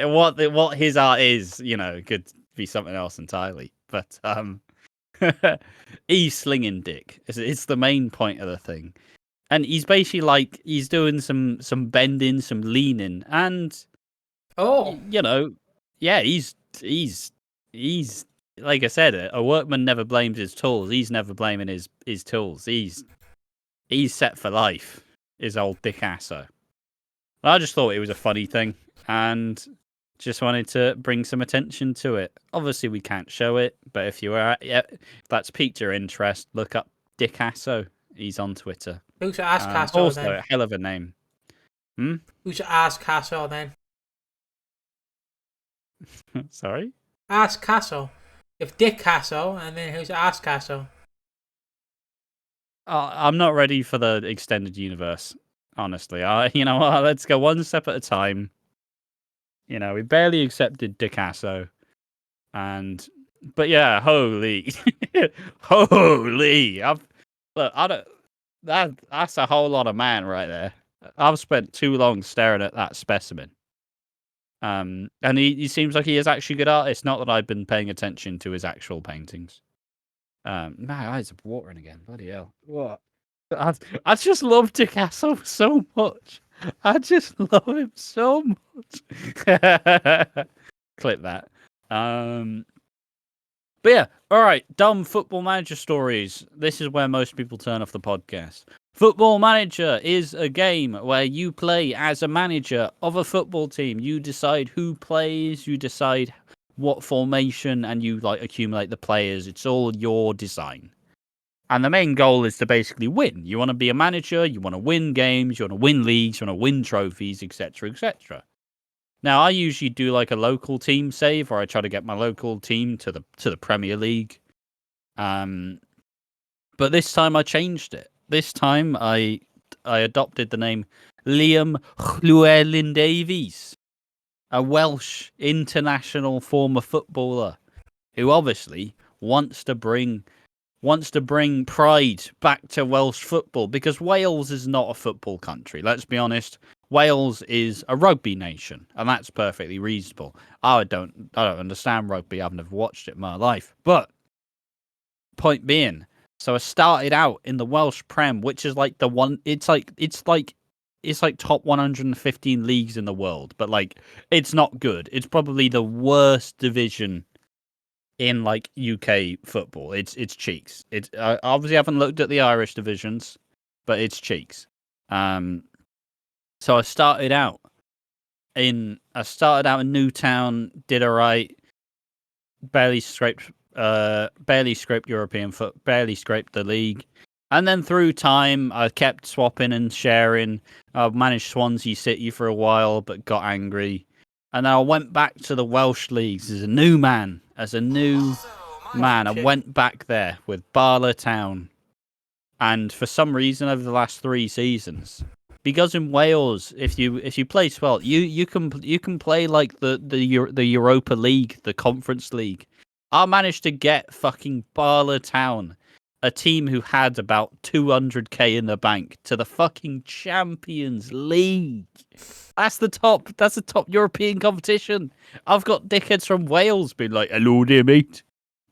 what his art is, could be something else entirely. But he's slinging dick. It's the main point of the thing, and he's basically like he's doing some bending, some leaning, and he's like I said, a workman never blames his tools. He's never blaming his tools. He's set for life. Is old Dick Asso. I just thought it was a funny thing, and just wanted to bring some attention to it. Obviously, we can't show it, but if that's piqued your interest, look up Dick Asso. He's on Twitter. Who's Ask Asso also then? A hell of a name. Who's Ask Asso then? Sorry? Ass Castle. If Dick Castle, and then who's Ass Castle? I'm not ready for the extended universe, honestly. You know what? Let's go one step at a time. You know, we barely accepted Dicasso. But yeah, holy. Holy. That's a whole lot of man right there. I've spent too long staring at that specimen. And he seems like he is actually a good artist. Not that I've been paying attention to his actual paintings. My eyes are watering again. Bloody hell! What? I just love Dicasso so much. I just love him so much. Clip that. But yeah, all right. Dumb Football Manager stories. This is where most people turn off the podcast. Football Manager is a game where you play as a manager of a football team. You decide who plays, you decide what formation, and you accumulate the players. It's all your design. And the main goal is to basically win. You want to be a manager, you want to win games, you want to win leagues, you want to win trophies, etc., etc. Now, I usually do a local team save, or I try to get my local team to the Premier League. But this time I changed it. This time I adopted the name Liam Llewellyn-Davies, a Welsh international former footballer who obviously wants to bring pride back to Welsh football, because Wales is not a football country. Let's be honest. Wales is a rugby nation, and that's perfectly reasonable. I don't understand rugby. I've never watched it in my life. But point being, so I started out in the Welsh Prem, which is the one. It's like top 115 leagues in the world, but it's not good. It's probably the worst division in UK football. It's cheeks. I obviously haven't looked at the Irish divisions, but it's cheeks. So I started out in Newtown, did alright, barely scraped European foot, barely scraped the league. And then through time, I kept swapping and sharing. I managed Swansea City for a while, but got angry. And then I went back to the Welsh leagues as a new man. I went back there with Barla Town. And for some reason, over the last 3 seasons, because in Wales, if you place well, you can play the Europa League, the Conference League. I managed to get fucking Barla Town, a team who had about 200k in the bank, to the fucking Champions League. That's the top European competition. I've got dickheads from Wales being like, "Hello, dear mate."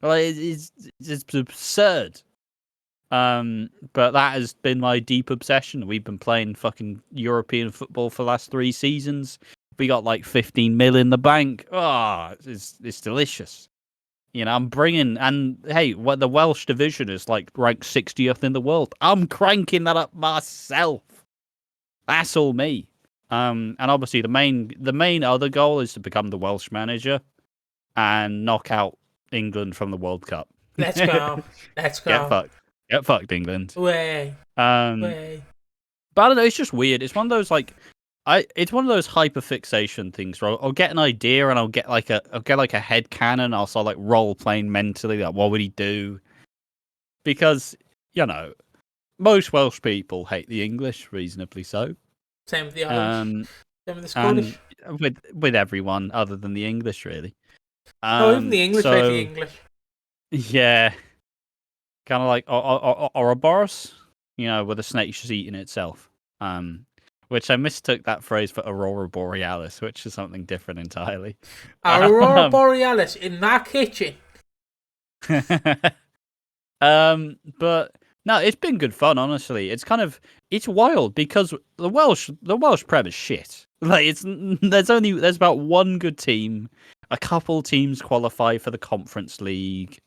It's absurd. But that has been my deep obsession. We've been playing fucking European football for the last 3 seasons. We got 15 mil in the bank. Oh, it's delicious. You know, I'm bringing, and hey, the Welsh division is ranked 60th in the world. I'm cranking that up myself. That's all me. And obviously the main other goal is to become the Welsh manager and knock out England from the World Cup. Let's go. Let's go. Get fucked, England. Way. But I don't know. It's just weird. It's one of those it's one of those hyperfixation things where I'll get an idea and I'll get a head canon. I'll start role playing mentally. What would he do? Because most Welsh people hate the English, reasonably so. Same with the Irish. Same with the Scottish. With everyone other than the English, really. Even the English hate the English. Yeah. Kind of like Ouroboros, where the snake's just eating itself. Which I mistook that phrase for Aurora Borealis, which is something different entirely. Aurora Borealis in that kitchen. But no, it's been good fun, honestly. It's wild because the Welsh Prem is shit. There's about one good team, a couple teams qualify for the Conference League.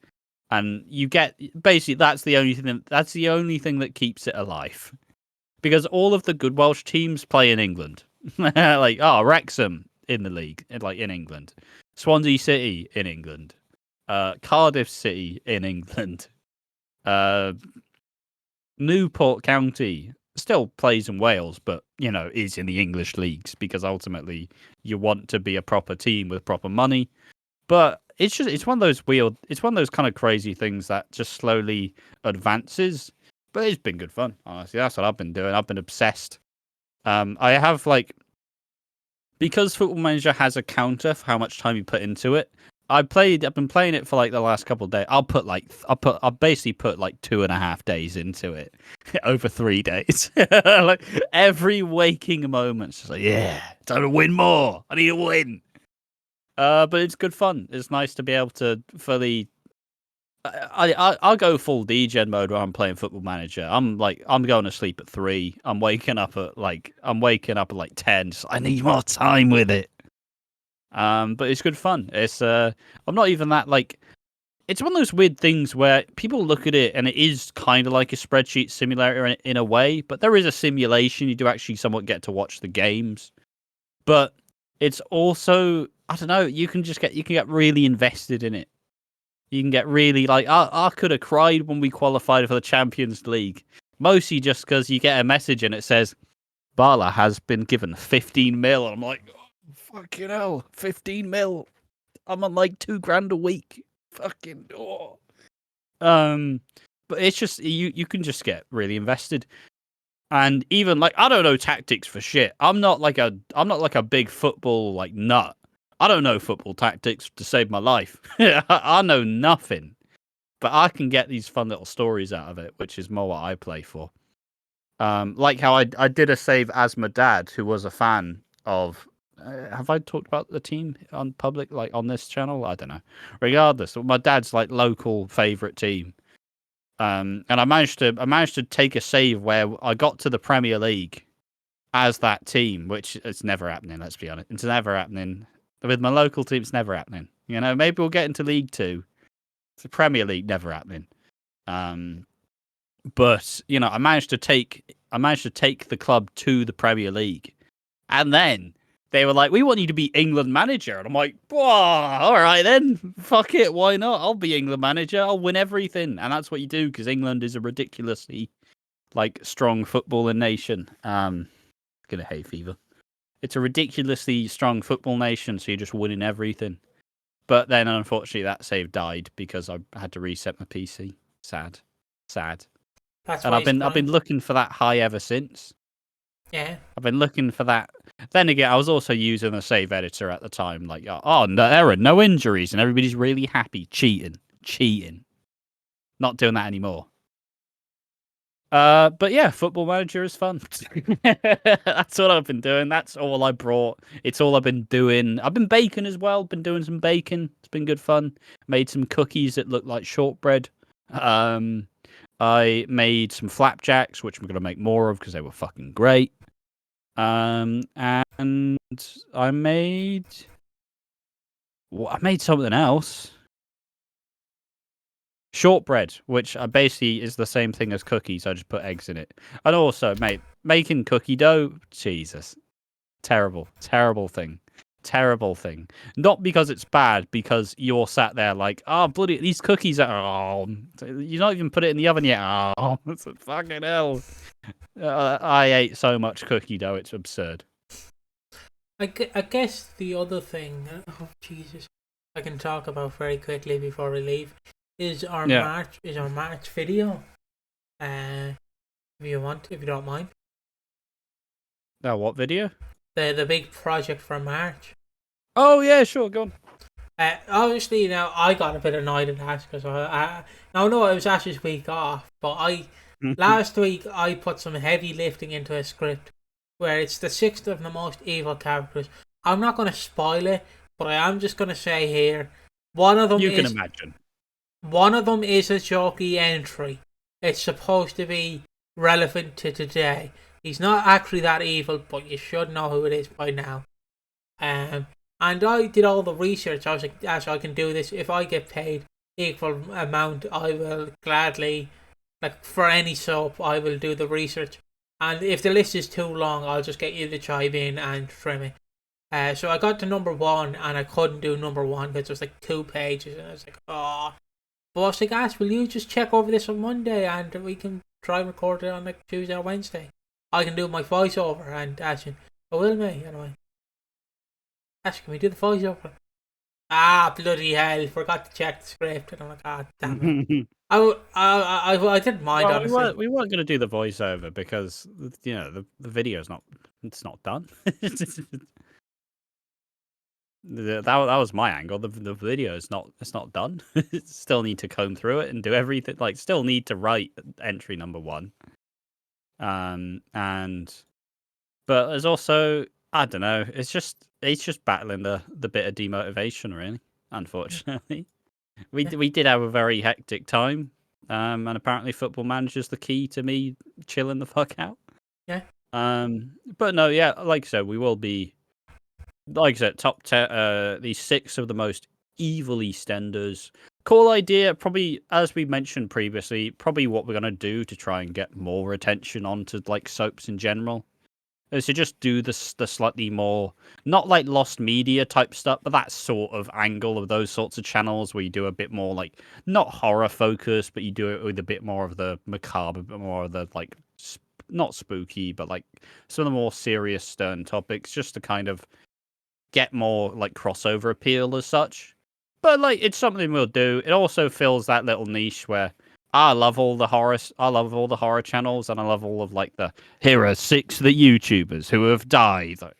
And you get basically that's the only thing that keeps it alive, because all of the good Welsh teams play in England. Wrexham in the league, in England, Swansea City in England, Cardiff City in England, Newport County still plays in Wales, but is in the English leagues because ultimately you want to be a proper team with proper money. But it's one of those kind of crazy things that just slowly advances. But it's been good fun, honestly. That's what I've been doing. I've been obsessed. I have because Football Manager has a counter for how much time you put into it. I've been playing it for the last couple of days. I'll basically put 2.5 days into it over 3 days. Every waking moment, it's just yeah, time to win more. I need to win. But it's good fun. It's nice to be able to fully. I'll go full degen mode where I'm playing Football Manager. I'm going to sleep at 3. I'm waking up at 10. Just, I need more time with it. But it's good fun. It's I'm not even that it's one of those weird things where people look at it and it is kind of like a spreadsheet simulator in a way, but there is a simulation. You do actually somewhat get to watch the games, but it's also, I don't know, you can get really invested in it. You can get really I could have cried when we qualified for the Champions League, mostly just because you get a message and it says Bala has been given 15 mil, and I'm like, fucking hell, 15 mil. I'm on $2,000 a week. Fucking but it's just you can just get really invested. And even I don't know tactics for shit. I'm not like a big football nut. I don't know football tactics to save my life. I know nothing. But I can get these fun little stories out of it, which is more what I play for. Like how I did a save as my dad, who was a fan of. Have I talked about the team on public, on this channel? I don't know. Regardless, my dad's local favorite team. And I managed to take a save where I got to the Premier League as that team, which it's never happening. Let's be honest, it's never happening with my local team. It's never happening. Maybe we'll get into League 2. It's the Premier League, never happening. But I managed to take the club to the Premier League, and then they were like, "We want you to be England manager," and I'm like, all right then, fuck it, why not? I'll be England manager. I'll win everything, and that's what you do because England is a ridiculously strong footballing nation. Gonna hay fever. It's a ridiculously strong football nation, so you're just winning everything. But then, unfortunately, that save died because I had to reset my PC. Sad. That's and I've been looking for that high ever since. Yeah. I've been looking for that. Then again, I was also using a save editor at the time. No, there are no injuries, and everybody's really happy. Cheating. Not doing that anymore. But yeah, Football Manager is fun. That's what I've been doing. That's all I brought. It's all I've been doing. I've been baking as well. Been doing some baking. It's been good fun. Made some cookies that look like shortbread. I made some flapjacks, which I'm going to make more of because they were fucking great. And I made something else. Shortbread, which basically is the same thing as cookies. I just put eggs in it. And also, mate, making cookie dough, Jesus. Terrible thing. Not because it's bad, because you're sat there bloody, these cookies are, you're not even put it in the oven yet. Oh, it's a fucking hell. I ate so much cookie dough, it's absurd. I guess the other thing, oh Jesus, I can talk about very quickly before we leave, is our March video. If you don't mind. Now, what video? The big project for March. Oh yeah, sure, go on. Obviously, now I got a bit annoyed at that because it was Ash's week off, but last week I put some heavy lifting into a script where it's the 6th of the most evil characters. I'm not going to spoil it, but I am just going to say here, one of them can imagine. One of them is a jokey entry. It's supposed to be relevant to today. He's not actually that evil, but you should know who it is by now. And I did all the research. I was like, Ash, I can do this. If I get paid equal amount, I will gladly, for any soap, I will do the research. And if the list is too long, I'll just get you to chime in and trim it. So I got to number 1, and I couldn't do number 1 because it was 2 pages, and I was like, oh. But I was like, Ash, will you just check over this on Monday, and we can try and record it on Tuesday or Wednesday? I can do my voiceover and Ashton, oh, will me? Anyway, Ash, can we do the voiceover? Ah, bloody hell, forgot to check the script. And I'm like, ah, damn it. I didn't mind, Well, honestly. we weren't going to do the voiceover because the video's not done. That was my angle. The video is not done. Still need to comb through it and do everything. Like, still need to write entry number 1. But there's also, I don't know. It's just battling the bit of demotivation, really. Unfortunately, we did have a very hectic time. And apparently, Football Manager's the key to me chilling the fuck out. Yeah. But no, yeah, like I said, we will be. Like I said, top 10, these 6 of the most evil EastEnders. Cool idea, probably, as we mentioned previously, probably what we're going to do to try and get more attention onto, like, soaps in general. Is to just do the slightly more, not like lost media type stuff, but that sort of angle of those sorts of channels where you do a bit more, like, not horror focus, but you do it with a bit more of the macabre, a bit more of the, like, not spooky, but, like, some of the more serious, stern topics, just to kind of get more like crossover appeal as such. But like, it's something we'll do. It also fills that little niche where I love all the horror channels, and I love all of like the here are 6 of the YouTubers who have died. Like,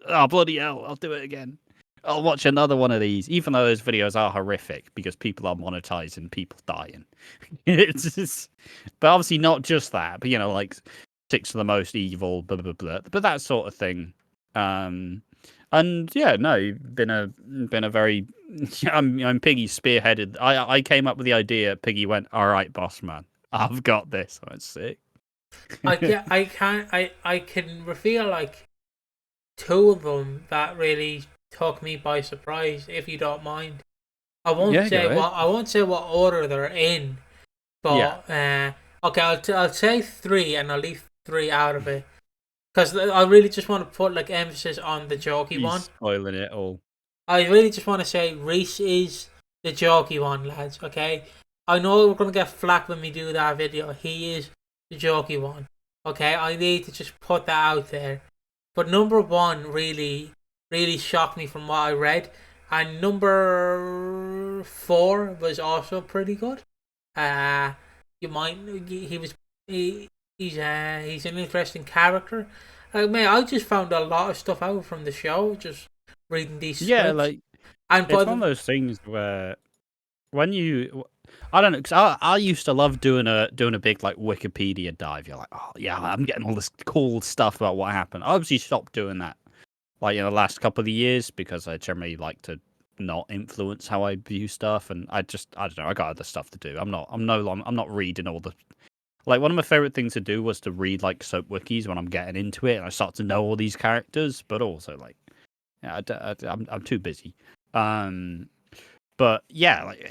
oh bloody hell, I'll do it again. I'll watch another one of these, even though those videos are horrific because people are monetizing people dying. It's just, but obviously not just that, but like 6 of the most evil, blah blah blah. But that sort of thing. And yeah, no, you've been a very. I'm Piggy spearheaded. I came up with the idea. Piggy went, all right, boss man, I've got this. I went, sick. I can reveal like 2 of them that really took me by surprise. If you don't mind, I won't say what order they're in, but okay, I'll say 3 and I'll leave 3 out of it. Because I really just want to put like emphasis on the jokey one. Spoiling it all. I really just want to say Reese is the jokey one, lads. Okay, I know we're gonna get flack when we do that video. He is the jokey one. Okay, I need to just put that out there. But number 1 really shocked me from what I read, and number 4 was also pretty good. He's an interesting character. Like, man, I just found a lot of stuff out from the show just reading these scripts. Yeah, like, and it's one of those things where when you, I don't know, because I used to love doing a big like Wikipedia dive. You're like, oh yeah, I'm getting all this cool stuff about what happened. I obviously stopped doing that like in the last couple of years because I generally like to not influence how I view stuff, and I don't know, I got other stuff to do. I'm not reading all the. Like, one of my favorite things to do was to read, like, soap wikis when I'm getting into it, and I start to know all these characters, but also, like, yeah, I'm too busy. But, yeah, like,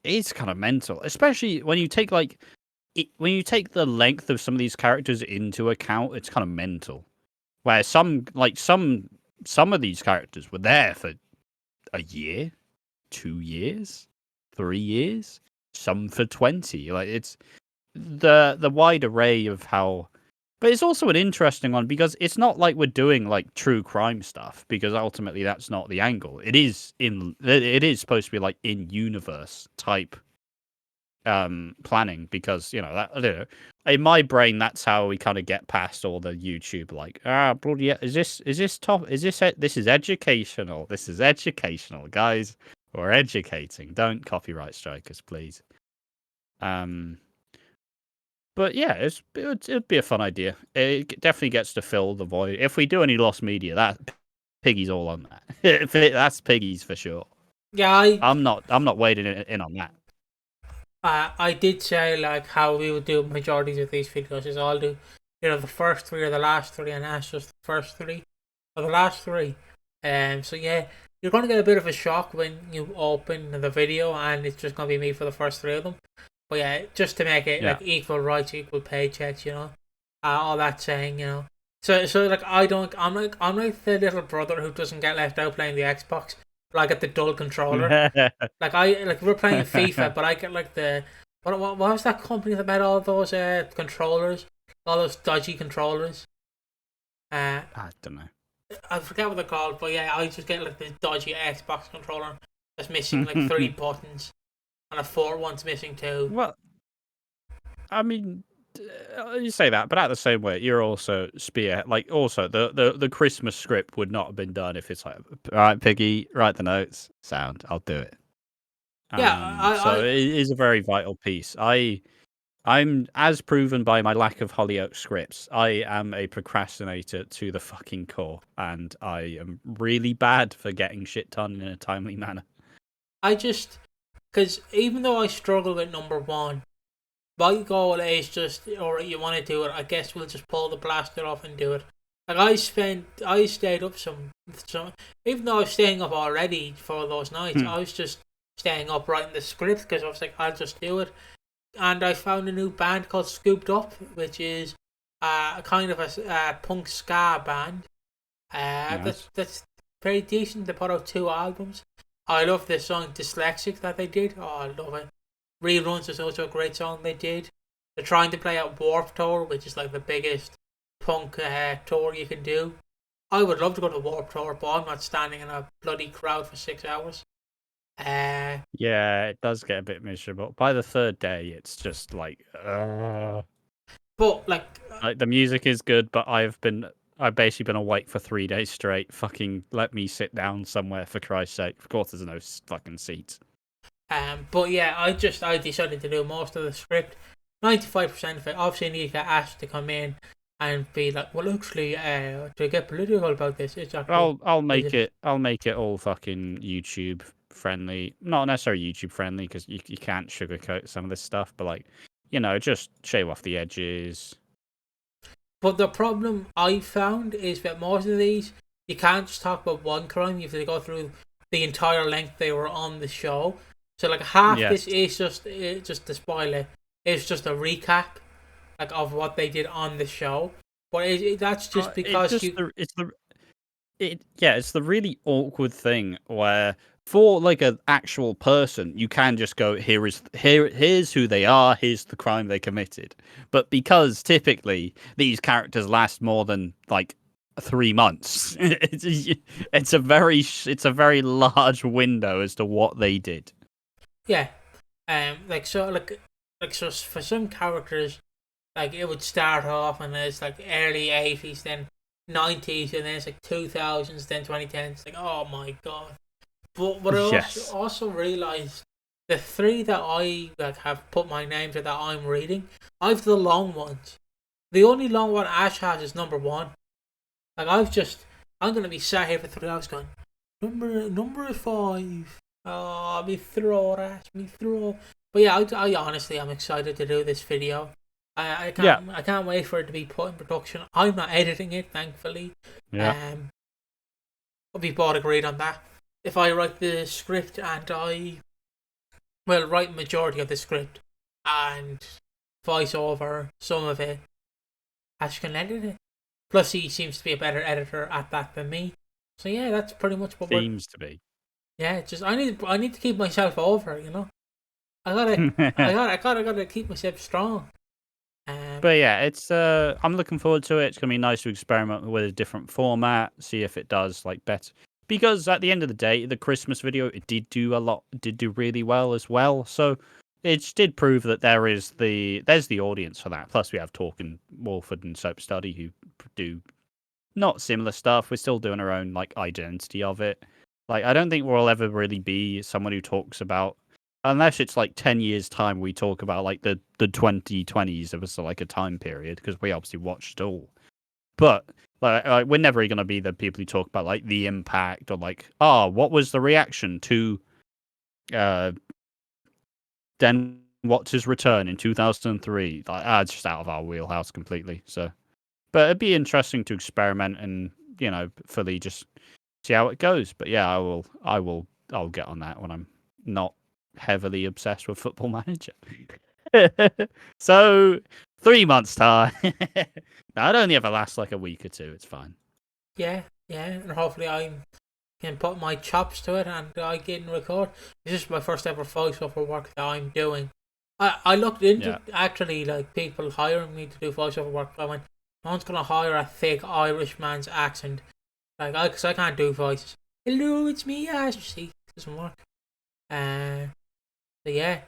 it's kind of mental, especially when you take, like, when you take the length of some of these characters into account, it's kind of mental. Where some of these characters were there for a year, 2 years, 3 years, some for 20. Like, it's the wide array of how, but it's also an interesting one because it's not like we're doing like true crime stuff, because ultimately that's not the angle. It is supposed to be like in universe type planning, because that, I don't know, in my brain that's how we kind of get past all the YouTube like, bloody yeah, is this educational, guys, we're educating, don't copyright strike us, please. But yeah, it'd be a fun idea. It definitely gets to fill the void. If we do any lost media, that Piggy's all on that. That's Piggy's for sure. Yeah, I'm not wading in on that. I did say like how we would do majorities of these videos is I'll do the first 3 or the last 3, and that's just the first 3 or the last 3. So yeah, you're gonna get a bit of a shock when you open the video and it's just gonna be me for the first 3 of them. But yeah, just to make it like equal rights, equal paychecks, all that saying, So like I'm like the little brother who doesn't get left out playing the Xbox, but I get the dull controller. like we're playing FIFA, but I get like the what was that company that made all those controllers? all those dodgy controllers. I don't know. I forget what they're called, but yeah, I just get like this dodgy Xbox controller that's missing like 3 buttons, and a fourth one's missing 2. Well, I mean, you say that, but at the same way, you're also also the Christmas script would not have been done if it's like, all right, Piggy, write the notes, sound, I'll do it. Yeah, So it is a very vital piece. I'm as proven by my lack of Hollyoaks scripts. I am a procrastinator to the fucking core, and I am really bad for getting shit done in a timely manner. because even though I struggle with number 1, my goal is just, alright, you want to do it, I guess we'll just pull the blaster off and do it. Like, I stayed up some, even though I was staying up already for those nights, I was just staying up writing the script because I was like, I'll just do it. And I found a new band called Scooped Up, which is a kind of a punk ska band. Nice. That's very decent. They put out 2 albums. I love the song Dyslexic that they did. Oh, I love it. Reruns is also a great song they did. They're trying to play at Warped Tour, which is like the biggest punk tour you can do. I would love to go to Warped Tour, but I'm not standing in a bloody crowd for 6 hours. Yeah, it does get a bit miserable. By the 3rd day, it's just like, but like the music is good, but I've basically been awake for 3 days straight. Fucking let me sit down somewhere, for Christ's sake. Of course, there's no fucking seats. But yeah, I decided to do most of the script. 95% of it. Obviously, I need to get Ash to come in and be like, well, actually, to get political about this, it's actually. I'll make it all fucking YouTube friendly. Not necessarily YouTube friendly because you can't sugarcoat some of this stuff, but like, just shave off the edges. But the problem I found is that most of these, you can't just talk about one crime. You have to go through the entire length they were on the show. So like half this is just the spoiler. It's just a recap, like of what they did on the show. But that's just because it's the really awkward thing where for like an actual person you can just go here's who they are, here's the crime they committed. But because typically these characters last more than like 3 months, it's a very large window as to what they did. Yeah, so for some characters, like it would start off and it's like early 80s, then 90s, and then it's like 2000s, then 2010s. Like, oh my god! But I also realized the 3 that I like have put my name to that I'm reading, I've the long ones. The only long one Ash has is number 1. Like I'm gonna be sat here for 3 hours going number 5. Oh, me throw, Ash, me throw. But yeah, I honestly am excited to do this video. I can't wait for it to be put in production. I'm not editing it, thankfully. Yeah. We both agreed on that. If I write the script and write majority of the script and voice over some of it, Ash can edit it. Plus, he seems to be a better editor at that than me. So yeah, that's pretty much what seems to be. Yeah, just I need to keep myself over, I gotta keep myself strong. But yeah, it's I'm looking forward to it. It's gonna be nice to experiment with a different format, see if it does like better. Because at the end of the day, the Christmas video it did do really well as well. So it did prove that there's the audience for that. Plus we have Talking Walford and Soap Study who do not similar stuff. We're still doing our own like identity of it. Like I don't think we'll ever really be someone who talks about. Unless it's like 10 years' time, we talk about like the 2020s of like a time period because we obviously watched it all. But like we're never going to be the people who talk about like the impact or like, what was the reaction to Den Watts' return in 2003? Like, it's just out of our wheelhouse completely. So, but it'd be interesting to experiment and fully just see how it goes. But yeah, I'll get on that when I'm not heavily obsessed with Football Manager. So 3 months time. No, it only ever lasts like a week or 2. It's fine. Yeah, and hopefully I can put my chops to it and I can record. This is my first ever voiceover work that I'm doing. I looked into Yeah. actually like people hiring me to do voiceover work. I went, no one's gonna hire a fake Irish man's accent, like because I can't do voices. Hello, it's me, Ash. See, it doesn't work. So yeah,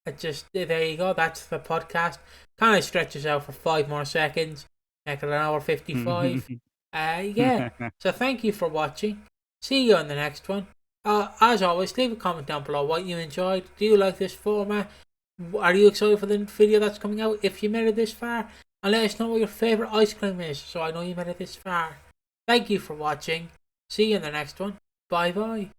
it just there you go. That's the podcast. Kind of stretches out for 5 more seconds, make it an hour 55. Yeah. So thank you for watching. See you on the next one. As always, leave a comment down below what you enjoyed. Do you like this format? Are you excited for the video that's coming out? If you made it this far, and let us know what your favourite ice cream is, so I know you made it this far. Thank you for watching. See you in the next one. Bye bye.